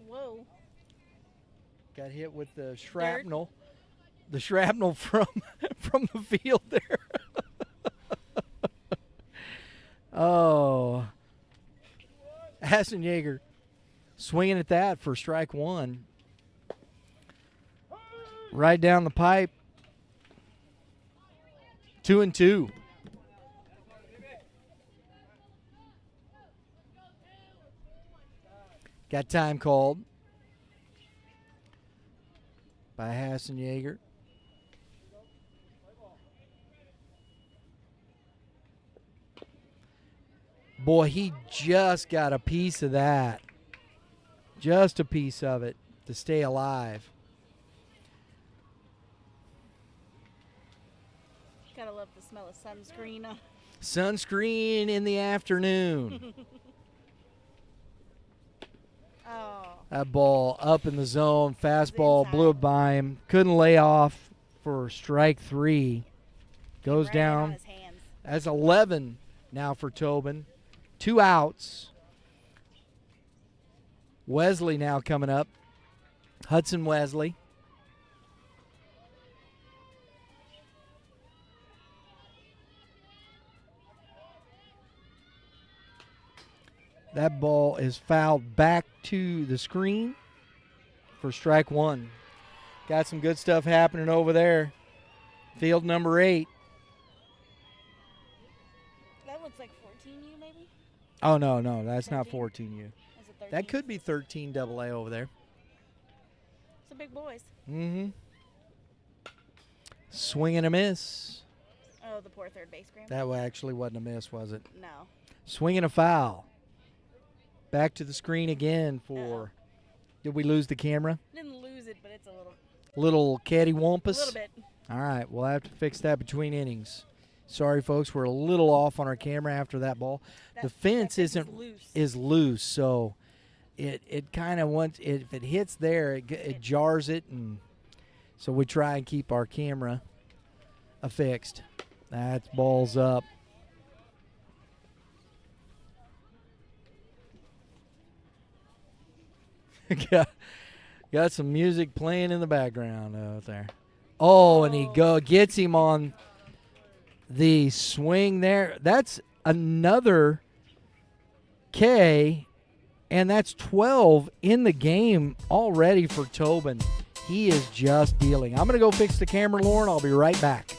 Whoa. Got hit with the shrapnel. The shrapnel from the field there. Oh. Hassenjager swinging at that for strike one. Right down the pipe. 2-2. Got time called by Hassenjager. Boy, he just got a piece of that. Just a piece of it to stay alive. Gotta love the smell of sunscreen. Sunscreen in the afternoon. Oh. That ball up in the zone. Fastball inside. blew it by him. Couldn't lay off for strike three. Goes Right on down. his hands. That's 11 now for Tobin. 2 outs. Wesley now coming up. Hudson Wesley. That ball is fouled back to the screen for strike one. Got some good stuff happening over there. Field number 8. That looks like 14U maybe? Oh, no, that's not 13? 14U. Is it 13? That could be 13 AA over there. It's the big boys. Mm-hmm. Swing and a miss. Oh, the poor third base Graham. That actually wasn't a miss, was it? No. Swing and a foul. Back to the screen again for... Uh-oh. Did we lose the camera? Didn't lose it, but it's a Little cattywampus? little bit. All right, we'll have to fix that between innings. Sorry, folks, we're a little off on our camera after that ball. The fence is loose, so it kind of wants. If it hits there, it jars it, and so we try and keep our camera affixed. That's balls up. got some music playing in the background out there. Oh, and he gets him on the swing there. That's another K, and that's 12 in the game already for Tobin. He is just dealing. I'm going to go fix the camera, Lauren. I'll be right back.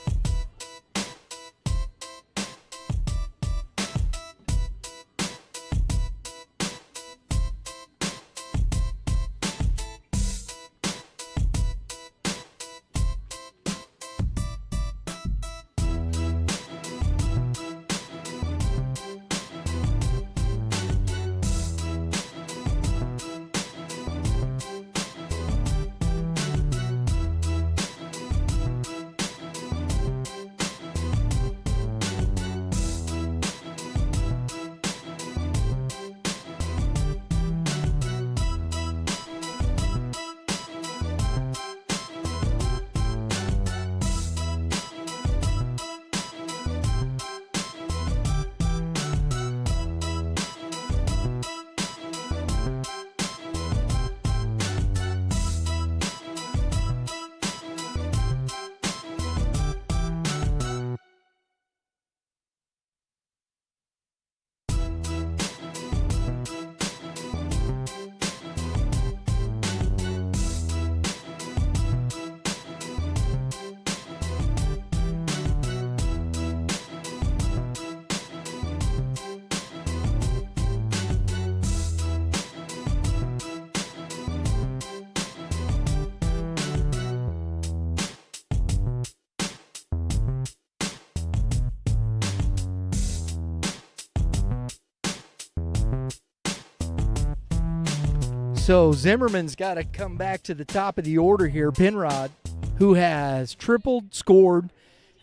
So Zimmerman's got to come back to the top of the order here. Penrod, who has tripled, scored,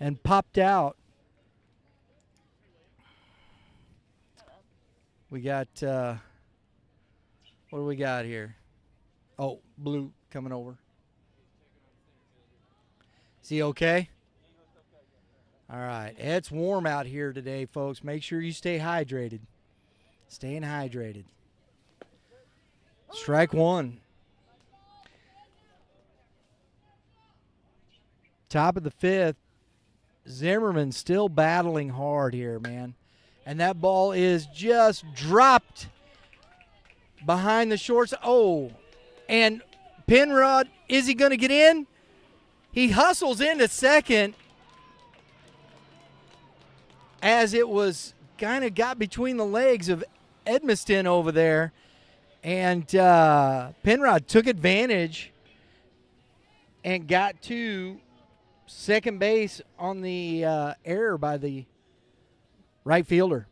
and popped out. We got, what do we got here? Oh, Blue coming over. Is he okay? All right. It's warm out here today, folks. Make sure you stay hydrated. Staying hydrated. Strike one. Top of the fifth. Zimmerman still battling hard here, man. And that ball is just dropped behind the shorts. Oh, and Penrod, is he going to get in? He hustles into second as it was kind of got between the legs of Edmiston over there. And Penrod took advantage and got to second base on the error by the right fielder.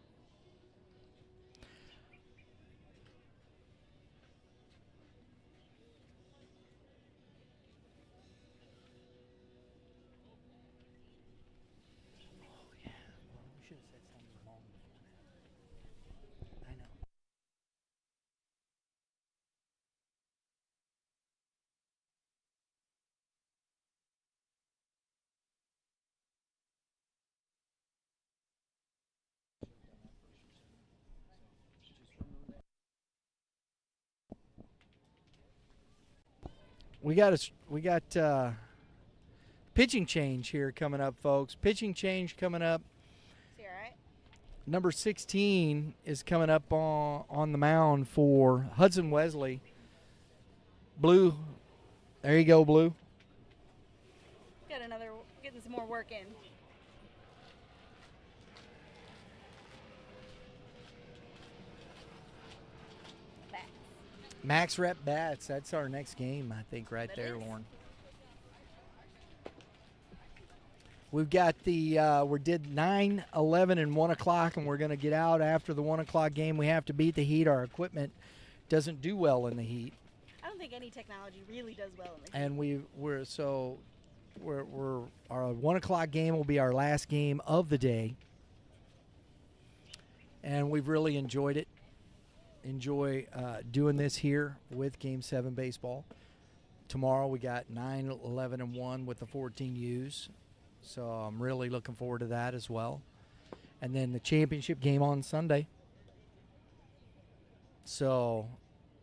We got pitching change here coming up, folks. Pitching change coming up. Is he all right? Number 16 is coming up on the mound for Hudson Wesley. Blue, there you go, Blue. Getting some more work in. Max Rep Bats. That's our next game, I think, right there, Lauren. We've got we did 9, 11, and 1 o'clock, and we're going to get out after the 1 o'clock game. We have to beat the heat. Our equipment doesn't do well in the heat. I don't think any technology really does well in the heat. And our 1 o'clock game will be our last game of the day. And we've really enjoyed it. Enjoy doing this here with Game 7 baseball. Tomorrow we got 9, 11, and 1 with the 14Us. So I'm really looking forward to that as well. And then the championship game on Sunday. So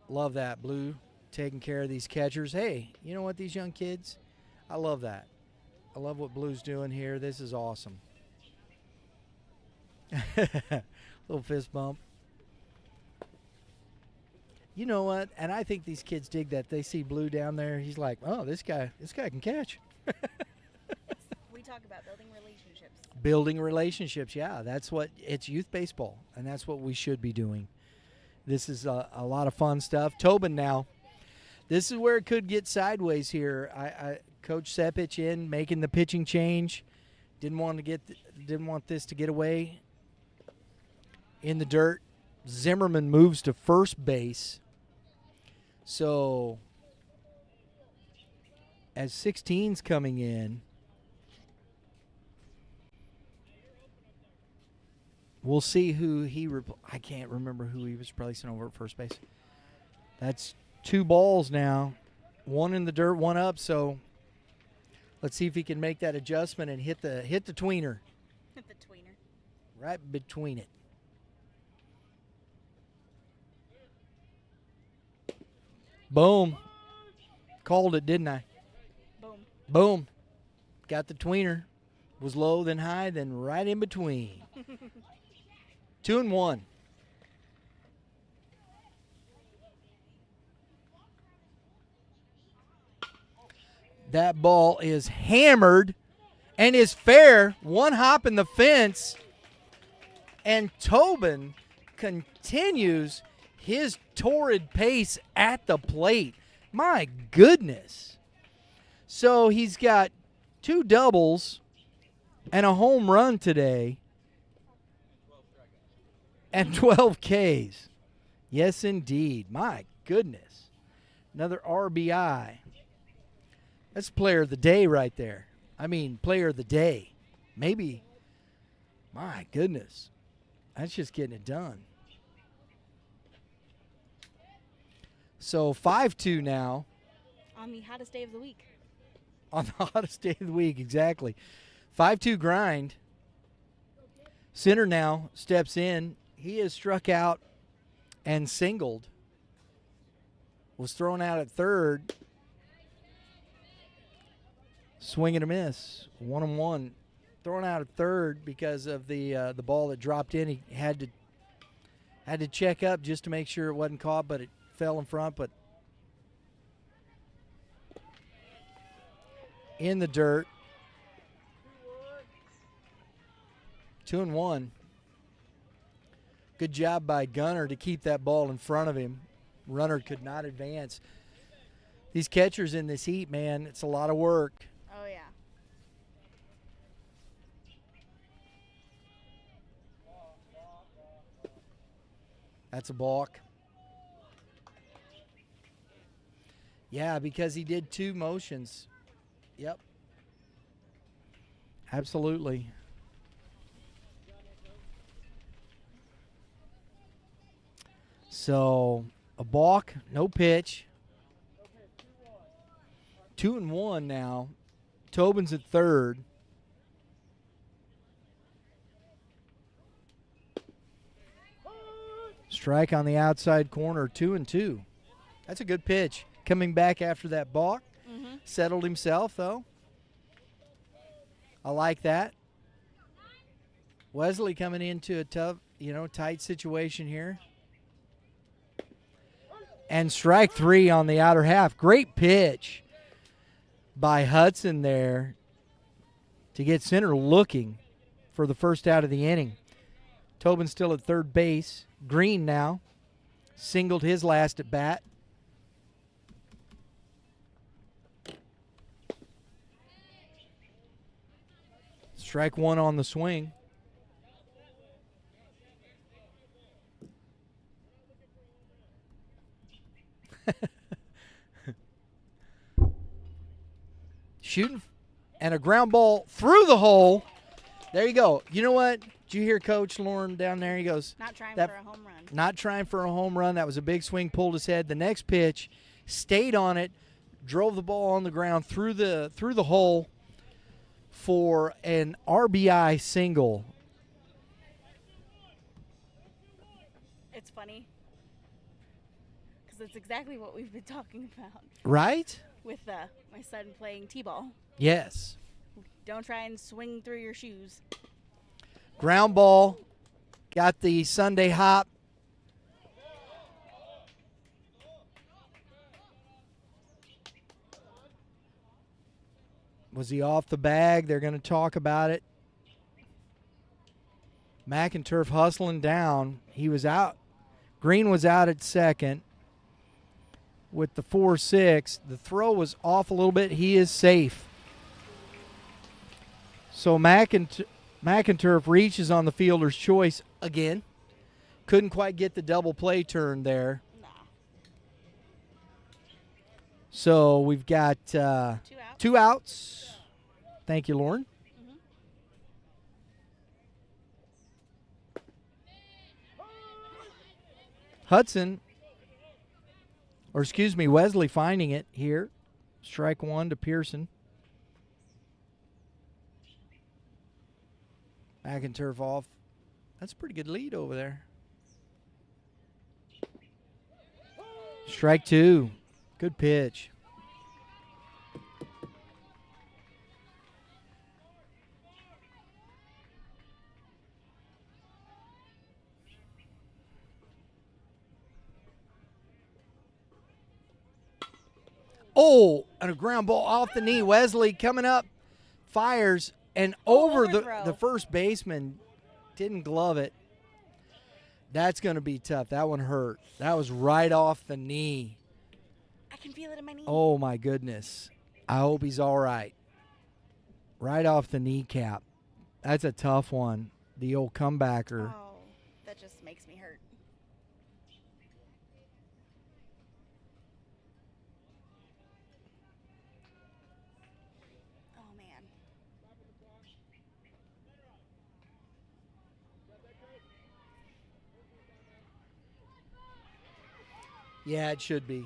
love that, Blue. taking care of these catchers. Hey, you know what, these young kids, I love that. I love what Blue's doing here. This is awesome. Little fist bump. You know what? And I think these kids dig that. They see Blue down there. He's like, oh, this guy can catch. We talk about building relationships. Building relationships, yeah. That's what, it's youth baseball, and that's what we should be doing. This is a lot of fun stuff. Tobin now. This is where it could get sideways here. Coach Sepich in, making the pitching change. Didn't want this to get away. In the dirt. Zimmerman moves to first base. So as 16's coming in, we'll see who I can't remember who he was replacing over at first base. That's 2 balls now. 1 in the dirt, 1 up. So let's see if he can make that adjustment and hit the tweener. The tweener. Right between it. Boom. Called it, didn't I? Boom. Boom. Got the tweener. Was low, then high, then right in between. 2-1. That ball is hammered and is fair. 1 hop in the fence. And Tobin continues his torrid pace at the plate. My goodness. So he's got 2 doubles and a home run today. And 12 Ks. Yes, indeed. My goodness. Another RBI. That's player of the day right there. I mean, player of the day. Maybe. My goodness. That's just getting it done. So 5-2 now. On the hottest day of the week. On the hottest day of the week, exactly. 5-2 grind. Center now steps in. He has struck out and singled. Was thrown out at third. Swing and a miss. 1-1. Thrown out at third because of the ball that dropped in. He had to check up just to make sure it wasn't caught, but it fell in front, but in the dirt. 2-1. Good job by Gunner to keep that ball in front of him. Runner could not advance. These catchers in this heat, man, it's a lot of work. Oh, yeah. That's a balk. Yeah, because he did 2 motions. Yep. Absolutely. So, a balk, no pitch. 2-1 now. Tobin's at third. Strike on the outside corner, 2-2. That's a good pitch. Coming back after that balk. Mm-hmm. Settled himself, though. I like that. Wesley coming into a tough, tight situation here. And strike 3 on the outer half. Great pitch by Hudson there to get center looking for the first out of the inning. Tobin still at third base. Green now. Singled his last at bat. Strike 1 on the swing. Shooting and a ground ball through the hole. There you go. You know what? Did you hear Coach Lauren down there? He goes, Not trying for a home run. Not trying for a home run. That was a big swing, pulled his head. The next pitch, stayed on it, drove the ball on the ground through the hole for an RBI single. It's funny. Because that's exactly what we've been talking about Right? with my son playing t-ball. Yes. Don't try and swing through your shoes. Ground ball. Got the Sunday hop. Was he off the bag? They're going to talk about it. McInturf hustling down. He was out. Green was out at second with the 4-6. The throw was off a little bit. He is safe. So McInturf reaches on the fielder's choice again. Couldn't quite get the double play turn there. Nah. So we've got 2 outs. 2 outs. Thank you, Lauren. Hudson, or excuse me, Wesley finding it here. Strike 1 to Pearson. McInturf off. That's a pretty good lead over there. Strike 2. Good pitch. Oh, and a ground ball off the knee. Wesley coming up, fires, and over overthrow. the first baseman. Didn't glove it. That's going to be tough. That one hurt. That was right off the knee. I can feel it in my knee. Oh, my goodness. I hope he's all right. Right off the kneecap. That's a tough one. The old comebacker. Oh, that just makes me hurt. Oh, man. Yeah, it should be.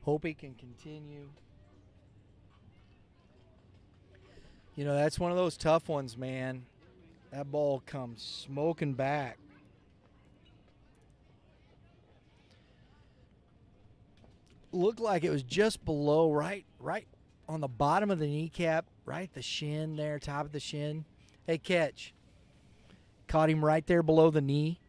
Hope he can continue. You know, that's one of those tough ones, man. That ball comes smoking back. Looked like it was just below, right on the bottom of the kneecap, right at the shin there, top of the shin. Hey, catch. Caught him right there below the knee.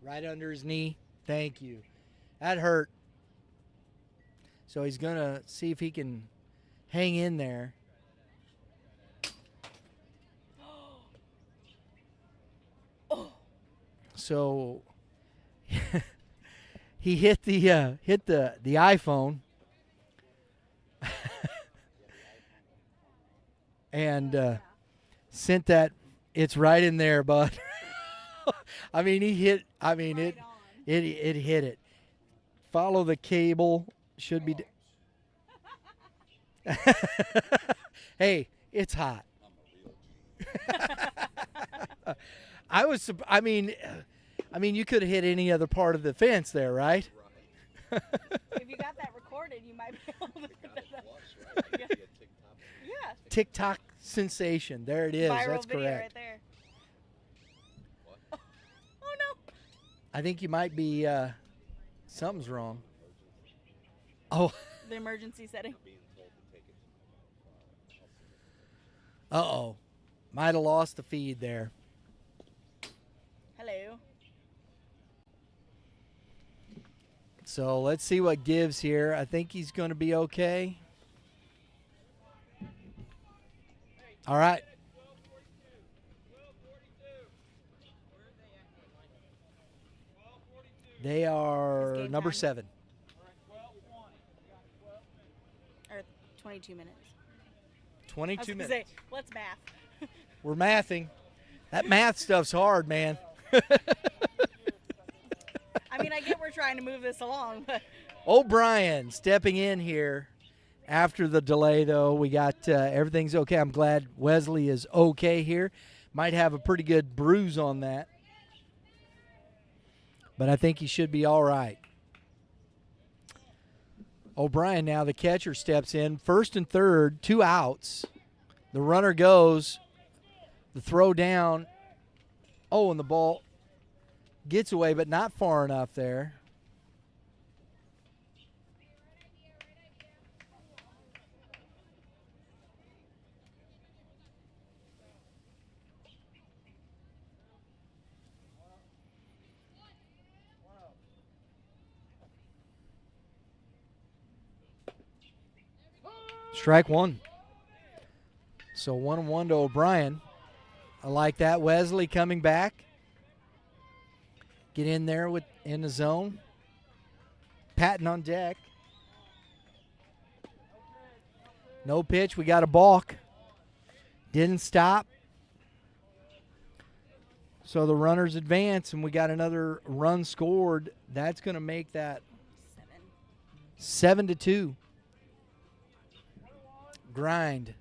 Right under his knee. Thank you. That hurt. So he's going to see if he can hang in there. So he hit the iPhone and sent that. It's right in there, bud. I mean, he hit. I mean, Right it hit it. Follow the cable. Should be. Hey, it's hot. I mean, you could have hit any other part of the fence there, right? If you got that recorded, you might be able to put that up. Yeah. TikTok sensation. There it is. Viral That's video correct. right there. Oh, no. I think you might be. Something's wrong. Oh. The emergency setting. Uh-oh. Might have lost the feed there. Hello. So let's see what gives here. I think he's going to be okay. All right. They are game number time. 7. Or 22 minutes. 22 I was gonna minutes. say, let's math. We're mathing. That math stuff's hard, man. I mean, I get we're we're trying to move this along. But O'Brien stepping in here after the delay, though. We got everything's okay. I'm glad Wesley is okay here. Might have a pretty good bruise on that, but I think he should be all right. O'Brien now, the catcher, steps in. 1st and 3rd, 2 outs. The runner goes. The throw down. Oh, and the ball gets away, but not far enough there. Strike one. So 1-1 to O'Brien. I like that. Wesley coming back. Get in there in the zone. Patton on deck. No pitch. We got a balk. Didn't stop. So the runners advance, and we got another run scored. That's going to make that 7-2. Grind.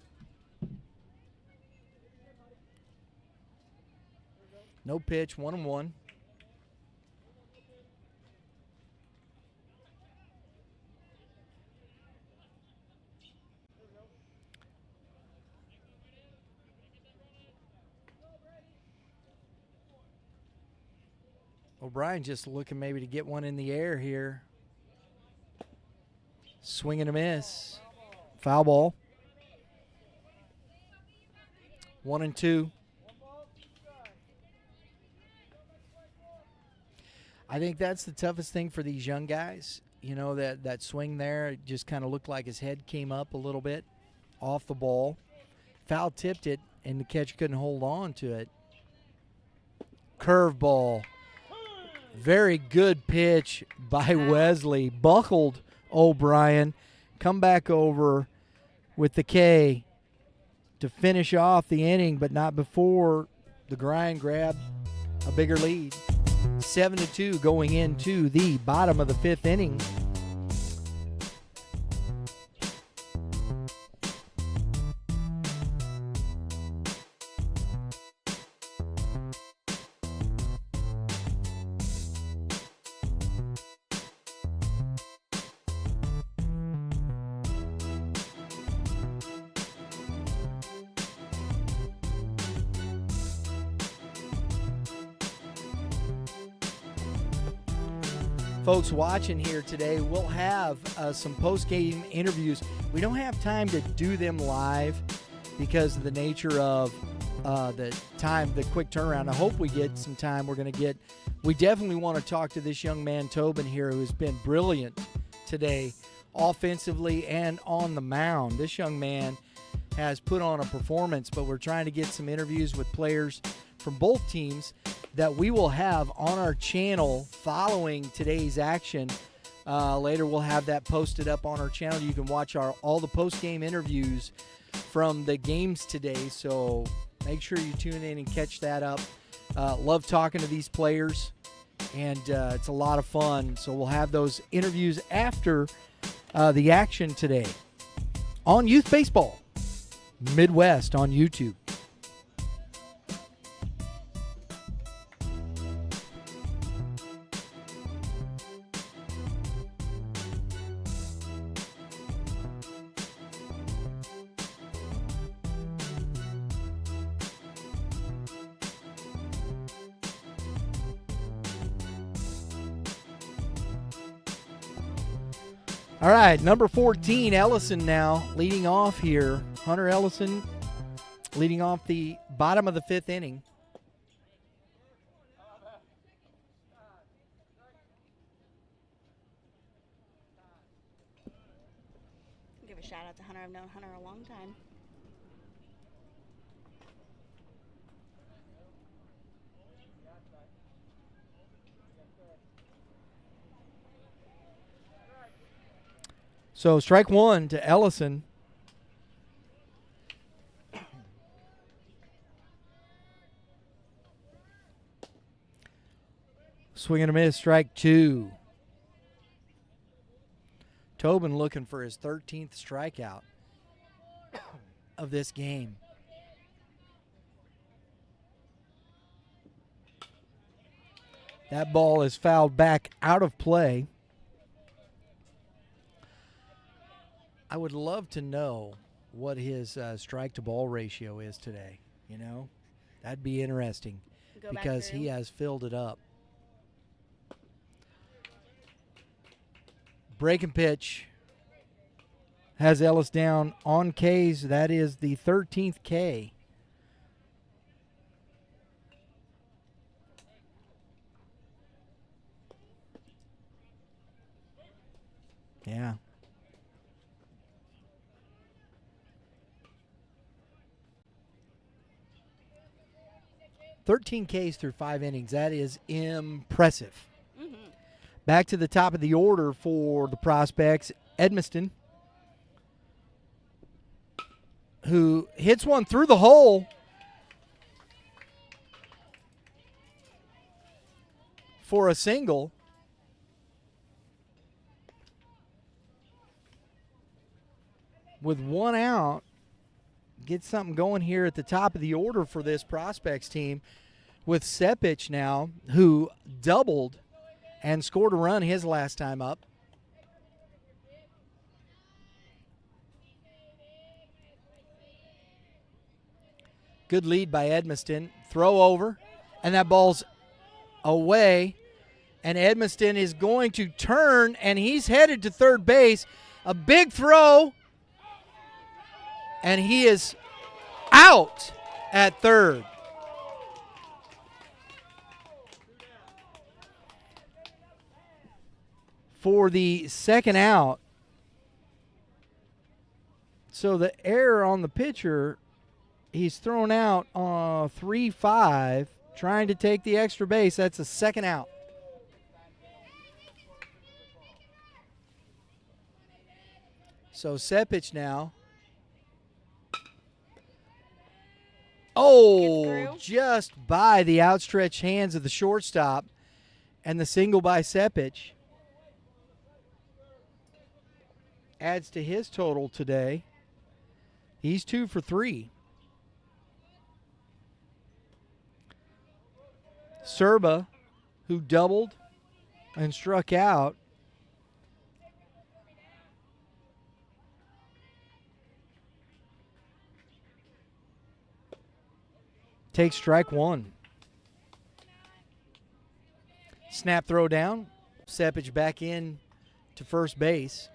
No pitch, 1-1. O'Brien just looking maybe to get one in the air here. Swing and a miss. Foul ball. 1-2. I think that's the toughest thing for these young guys. You know, that swing there, it just kind of looked like his head came up a little bit off the ball. Foul tipped it, and the catcher couldn't hold on to it. Curveball. Very good pitch by Wesley. Buckled O'Brien. Come back over with the K to finish off the inning, but not before the Grind grabbed a bigger lead. 7-2 going into the bottom of the 5th inning. Folks watching here today, we'll have some post-game interviews. We don't have time to do them live because of the nature of the time, the quick turnaround. I hope we get some time. We definitely want to talk to this young man, Tobin, here, who's been brilliant today, offensively and on the mound. This young man has put on a performance, but we're trying to get some interviews with players from both teams that we will have on our channel following today's action. Later we'll have that posted up on our channel. You can watch all the post-game interviews from the games today, so make sure you tune in and catch that up. Love talking to these players, and it's a lot of fun. So we'll have those interviews after the action today on Youth Baseball Midwest on YouTube. All right, number 14, Ellison now leading off here. Hunter Ellison leading off the bottom of the 5th inning. give a shout out to Hunter. I've known Hunter a long time. So strike one to Ellison. Swing and a miss, strike two. Tobin looking for his 13th strikeout of this game. That ball is fouled back out of play. I would love to know what his strike-to-ball ratio is today, you know? That'd be interesting Go back because through. he has filled it up. Breaking pitch has Ellis down on Ks. That is the 13th K. Yeah. "13 Ks through 5 innings. That is impressive." Back to the top of the order for the Prospects, Edmiston, who hits one through the hole. For a single. With one out, get something going here at the top of the order for this Prospects team with Sepich now, who doubled and scored a run his last time up. Good lead by Edmiston. Throw over, and that ball's away. And Edmiston is going to turn, and he's headed to third base. A big throw, and he is out at third. For the second out. So the error on the pitcher, he's thrown out on 3-5, trying to take the extra base. That's a second out. So Sepich now. Oh, just by the outstretched hands of the shortstop, and the single by Sepich adds to his total today. He's 2 for 3. Serba, who doubled and struck out, takes strike one. Snap throw down. Sepich back in to first base.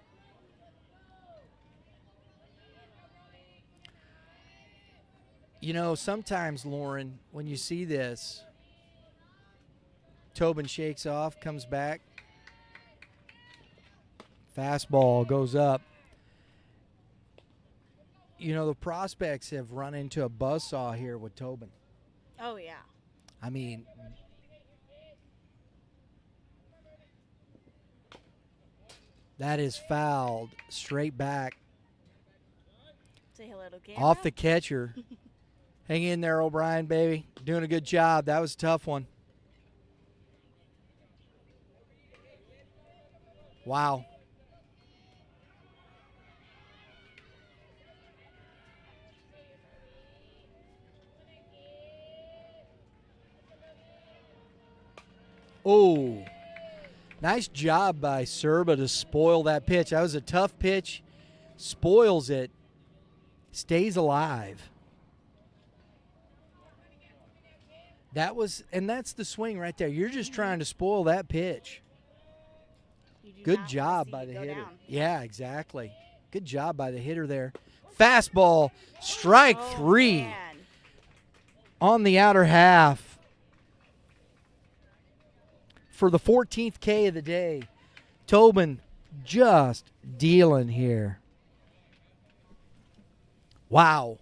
You know, sometimes, Lauren, when you see this, Tobin shakes off, comes back. Fastball goes up. You know, the Prospects have run into a buzzsaw here with Tobin. Oh, yeah. I mean, that is fouled straight back. Say hello to Gamma. Off the catcher. Hang in there, O'Brien, baby. Doing a good job. That was a tough one. Wow. Oh, nice job by Serba to spoil that pitch. That was a tough pitch. Spoils it. Stays alive. That's the swing right there. You're just trying to spoil that pitch. Good job by the hitter. Yeah, exactly. Good job by the hitter there. Fastball, strike three on the outer half. For the 14th K of the day, Tobin just dealing here. Wow.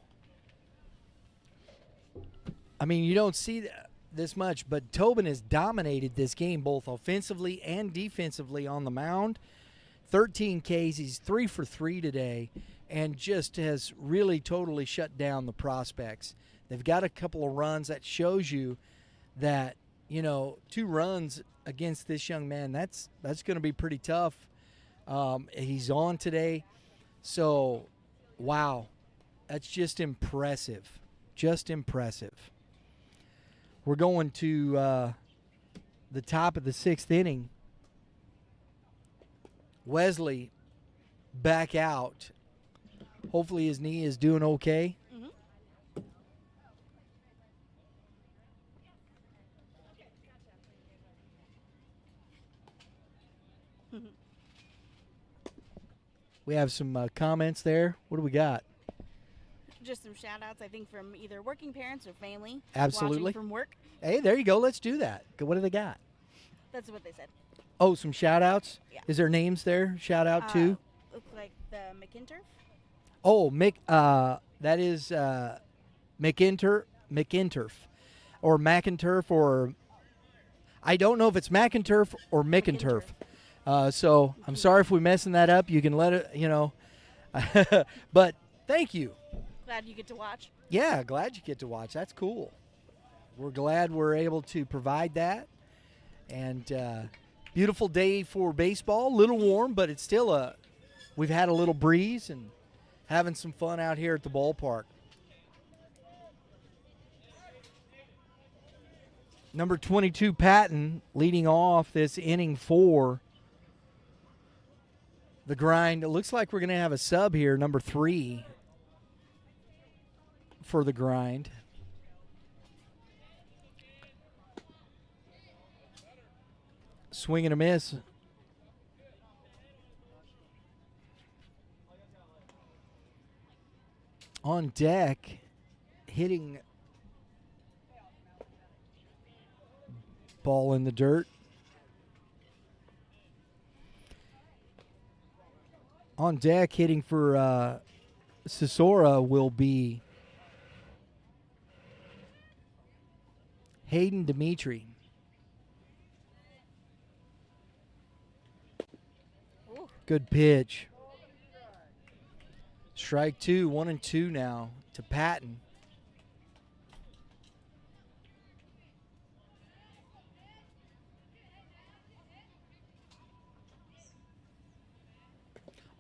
I mean, you don't see this much, but Tobin has dominated this game both offensively and defensively on the mound. 13 Ks, he's 3 for 3 today, and just has really totally shut down the Prospects. They've got a couple of runs that shows you that, you know, 2 runs against this young man, that's going to be pretty tough He's on today. So, wow. That's just impressive. Just impressive. We're going to the top of the 6th inning. Wesley back out. Hopefully his knee is doing okay. We have some comments there. What do we got? Just some shout outs, I think, from either working parents or family. Absolutely. Watching from work. Hey, there you go. Let's do that. What do they got? That's what they said. Oh, some shout outs? Yeah. Is there names there? Shout out to? Looks like the McInturf. Oh, that is McInturf. Or McInturf, or I don't know if it's McInturf or McInturf. So I'm sorry if we're messing that up. You can let it, but thank you. Glad you get to watch. Yeah, glad you get to watch. That's cool. We're glad we're able to provide that. And beautiful day for baseball. A little warm, but it's still we've had a little breeze and having some fun out here at the ballpark. Number 22, Patton, leading off this inning for the grind. It looks like we're going to have a sub here, number 3 for the grind. Swing and a miss. On deck, hitting ball in the dirt. On deck, hitting for Sisora will be Hayden Dimitri. Ooh. Good pitch. Strike 2, 1-2 now to Patton.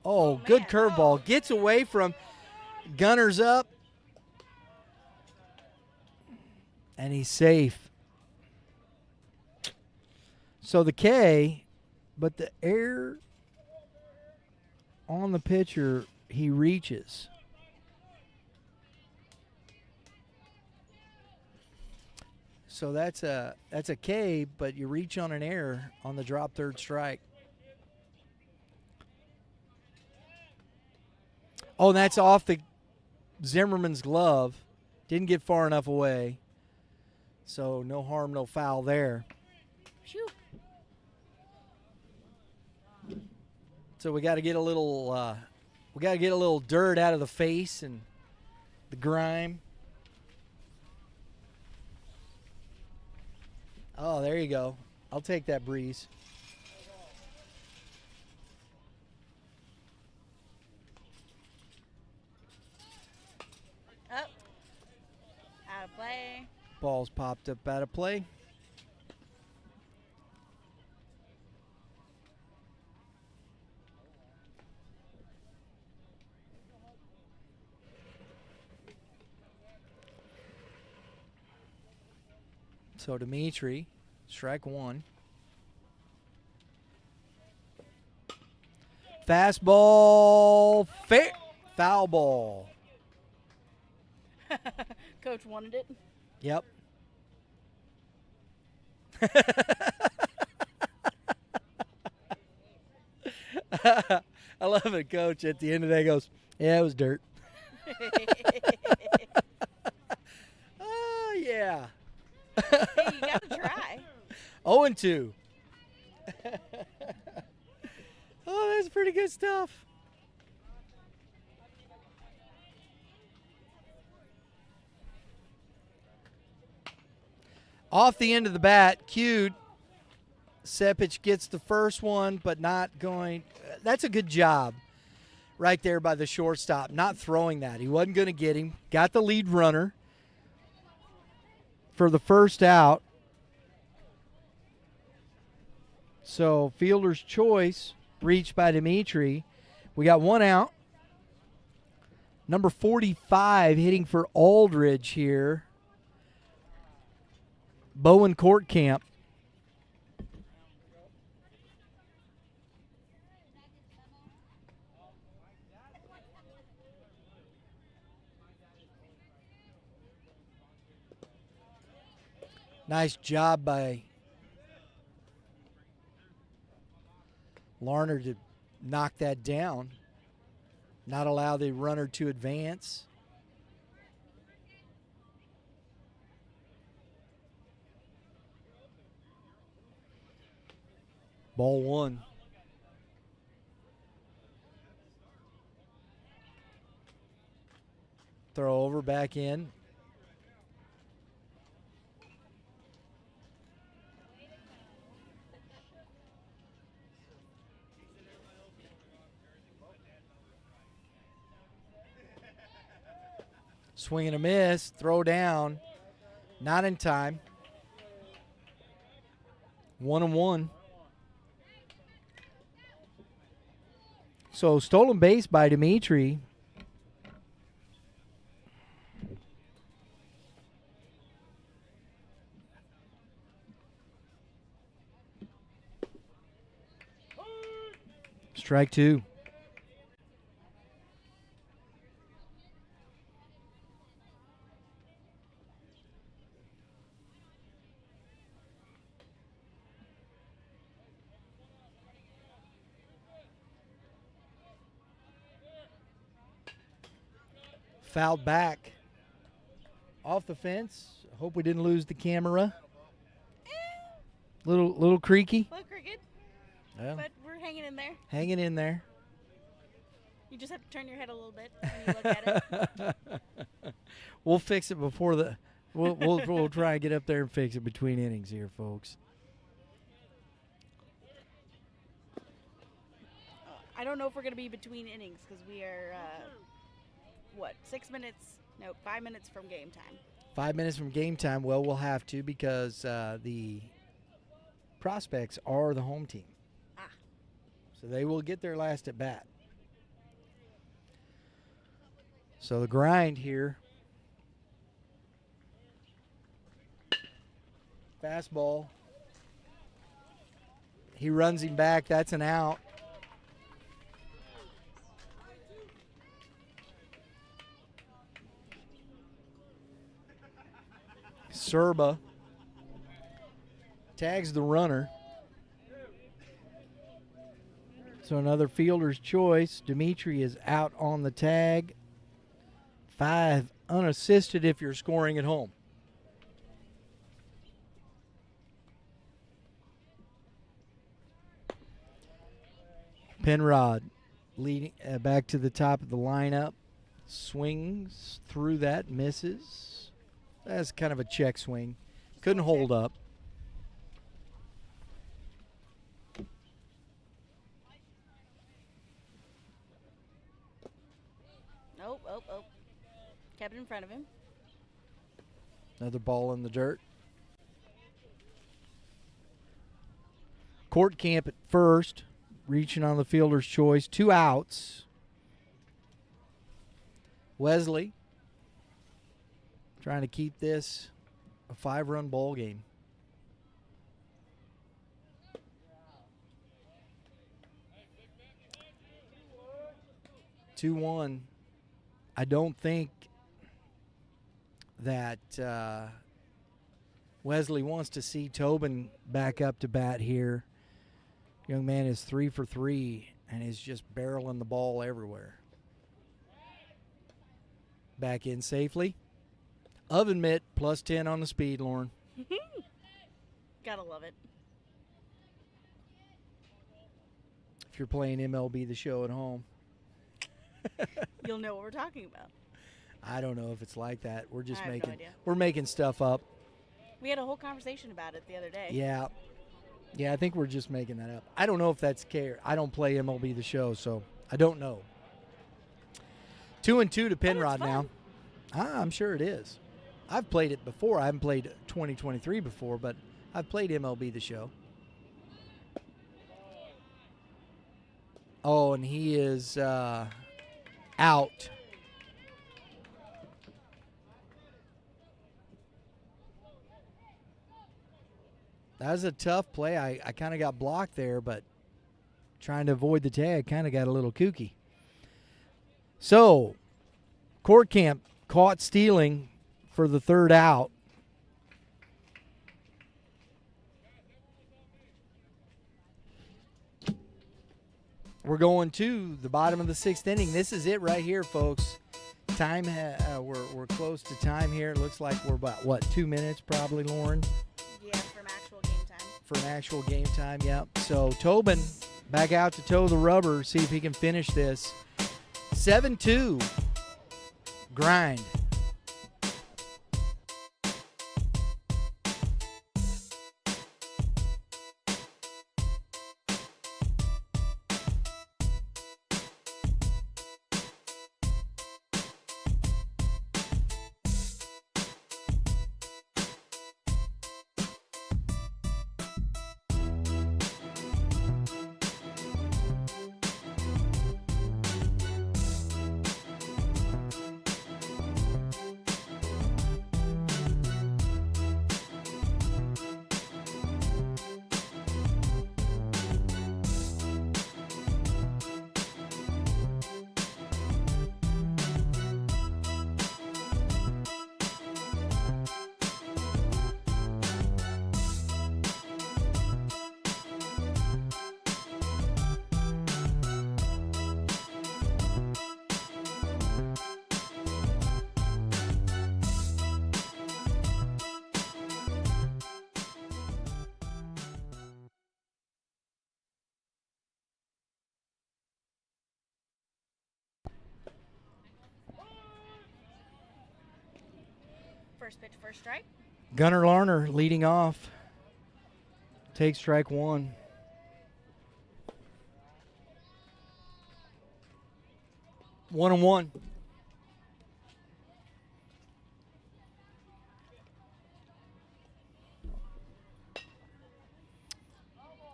Oh, good man. curveball. Gets away from Gunners up. And he's safe. So the K, but the air on the pitcher, he reaches. So that's a K, but you reach on an error on the drop third strike. Oh, and that's off the Zimmerman's glove. Didn't get far enough away. So no harm, no foul there. Phew. So we got to get a little dirt out of the face and the grime. Oh, there you go. I'll take that breeze. Up. Out of play. Ball's popped up out of play. So Dimitri, strike 1. Fastball, fair, foul ball. Coach wanted it. Yep. I love it, Coach. At the end of the day, goes, yeah, it was dirt. Oh, yeah. Hey, you got to try. 0-2. Oh, that's pretty good stuff. Off the end of the bat, cued. Sepich gets the first one, but not going. That's a good job right there by the shortstop, not throwing that. He wasn't going to get him. Got the lead runner for the first out. So fielder's choice reached by Dimitri. We got one out. Number 45 hitting for Aldridge here. Bowen Courtcamp. Nice job by Larner to knock that down. Not allow the runner to advance. Ball one. Throw over, back in. Swing and a miss, throw down, not in time. 1-1. So stolen base by Dimitri. Strike two. Fouled back off the fence. Hope we didn't lose the camera. Little creaky. Look, cricket. Well, But we're hanging in there. hanging in there. You just have to turn your head a little bit when you look at it. We'll fix it before the. We'll try and get up there and fix it between innings here, folks. I don't know if we're going to be between innings because we are, 6 minutes? No, 5 minutes from game time. 5 minutes from game time. Well, we'll have to because the Prospects are the home team. So they will get their last at bat. So the grind here. Fastball. He runs him back. That's an out. Serba tags the runner. So another fielder's choice. Dimitri is out on the tag. 5 unassisted if you're scoring at home. Penrod leading back to the top of the lineup. Swings through that, misses. That's kind of a check swing. Couldn't hold up. Oh. Kept it in front of him. Another ball in the dirt. Courtcamp at first, reaching on the fielder's choice. 2 outs. Wesley trying to keep this a 5-run ball game. 2-1. I don't think that Wesley wants to see Tobin back up to bat here. Young man is 3 for 3 and is just barreling the ball everywhere. Back in safely. Oven mitt plus 10 on the speed, Lauren. Gotta love it. If you're playing MLB The Show at home. You'll know what we're talking about. I don't know if it's like that. We're just I have no making idea. we're making stuff up. We had a whole conversation about it the other day. Yeah. Yeah, I think we're just making that up. I don't know if that's care. I don't play MLB The Show, so I don't know. 2-2 to Penrod now. I'm sure it is. I've played it before. I haven't played 2023 before, but I've played MLB The Show. Oh, and he is out. That was a tough play. I kind of got blocked there, but trying to avoid the tag kind of got a little kooky. So, Court Camp caught stealing for the third out. We're going to the bottom of the sixth inning. This is it right here, folks. Time, we're close to time here. It looks like we're about, 2 minutes probably, Lauren? Yeah, from actual game time. For an actual game time, yep. So Tobin back out to toe the rubber, see if he can finish this. 7-2. Grind. First pitch, first strike. Gunnar Larner leading off. Take strike one. One and one.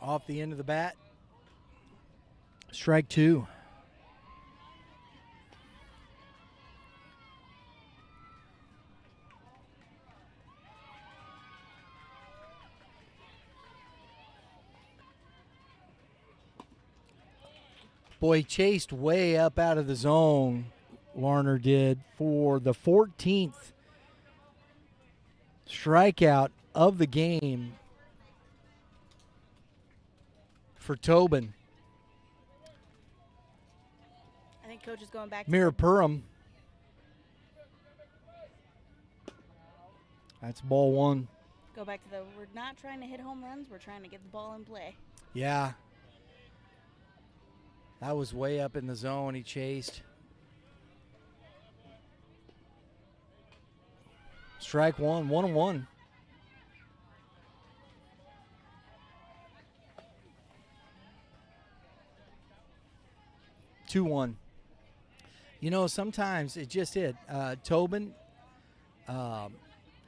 Off the end of the bat. Strike two. Boy, chased way up out of the zone, Larner did, for the 14th strikeout of the game for Tobin. I think Coach is going back to Mirapuram. That's ball one. we're not trying to hit home runs, we're trying to get the ball in play. Yeah. That was way up in the zone. He chased. Strike one, 1-1. Two one. You know, sometimes it just hit. Tobin,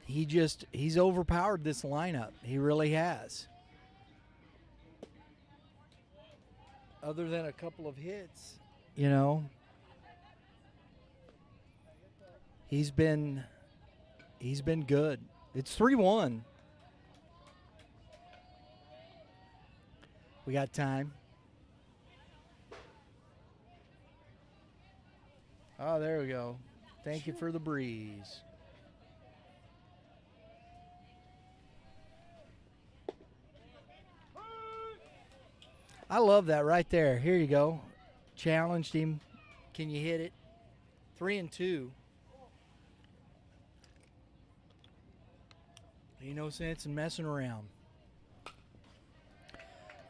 he's overpowered this lineup. He really has. Other than a couple of hits, you know, he's been good. It's 3-1. We got time. Oh, there we go. Thank you for the breeze. I love that right there. Here you go. Challenged him. Can you hit it? 3-2. Ain't no sense in messing around.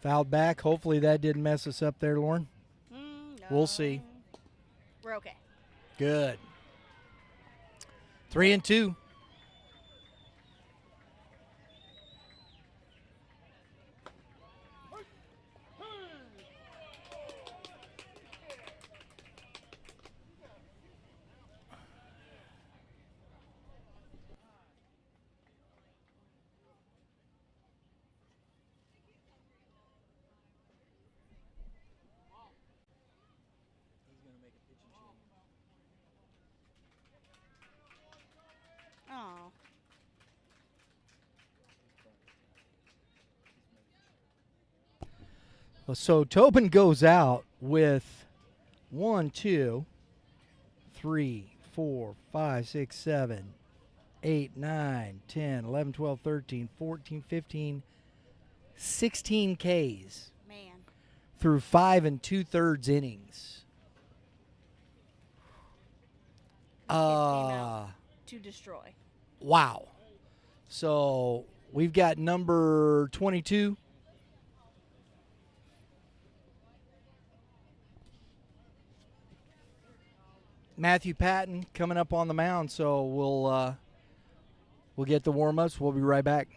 Fouled back. Hopefully that didn't mess us up there, Lauren. No. We'll see. We're okay. Good. 3-2. So Tobin goes out with 1, 2, 3, 4, 5, 6, 7, 8, 9, 10, 11, 12, 13, 14, 15, 16 Ks Man. through 5 2/3 innings. Came out to destroy. Wow. So we've got number 22. Matthew Patton coming up on the mound, so we'll get the warm-ups. We'll be right back.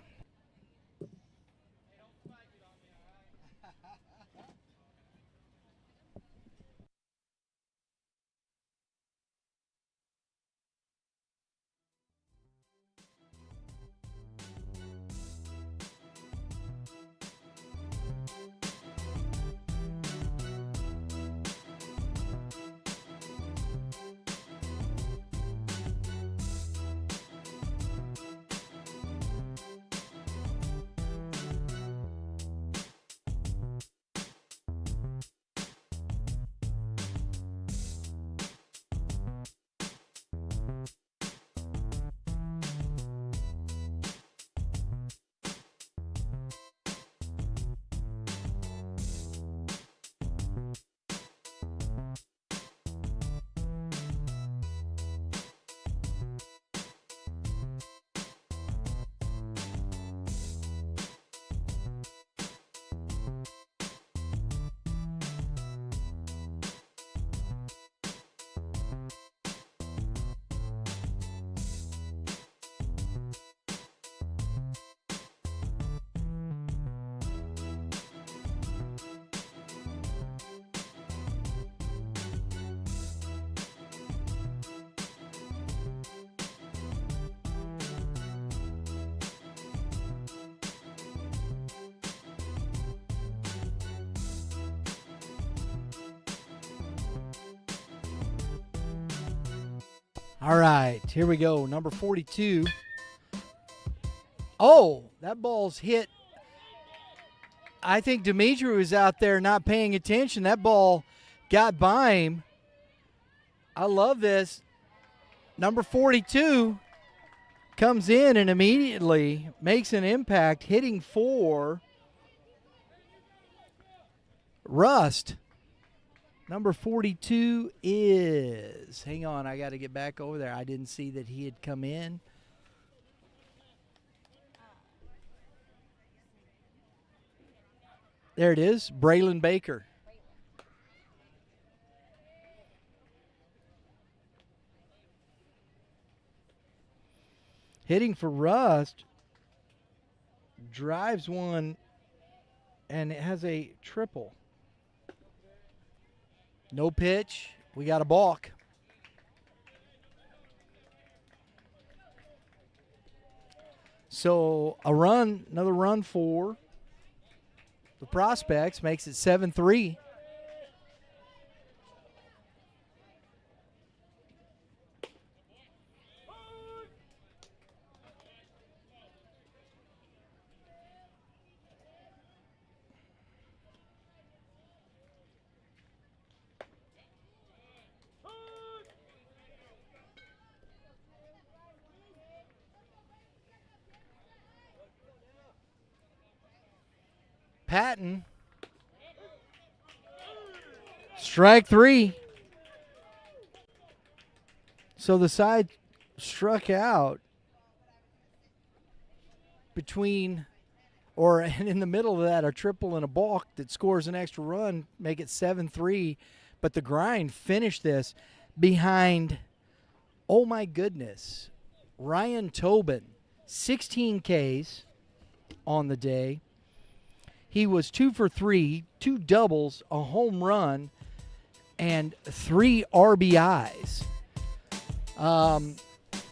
All right, here we go. Number 42. Oh, that ball's hit. I think Dimitri was out there not paying attention. That ball got by him. I love this. Number 42 comes in and immediately makes an impact, hitting for Rust. Number 42 is, hang on, I got to get back over there. I didn't see that he had come in. There it is, Braylon Baker. Hitting for Rust, drives one, and it has a triple. No pitch. We got a balk. So a run, another run for the Prospects, makes it 7-3. Patton. Strike 3. So the side struck out between, or in the middle of that, a triple and a balk that scores an extra run, make it 7-3. But the grind finished this behind, oh my goodness, Ryan Tobin, 16 Ks on the day. He was 2 for 3, 2 doubles, a home run, and 3 RBIs.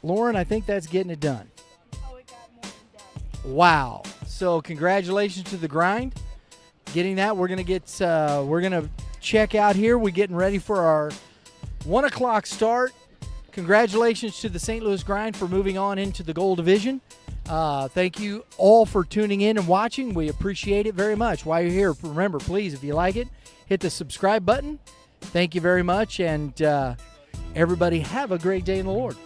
Lauren, I think that's getting it done. Oh, it got more than done. Wow. So congratulations to the grind. Getting that, we're gonna check out here. We're getting ready for our 1 o'clock start. Congratulations to the St. Louis Grind for moving on into the Gold Division. Thank you all for tuning in and watching. We appreciate it very much. While you're here, remember, please, if you like it, hit the subscribe button. Thank you very much, and everybody have a great day in the Lord.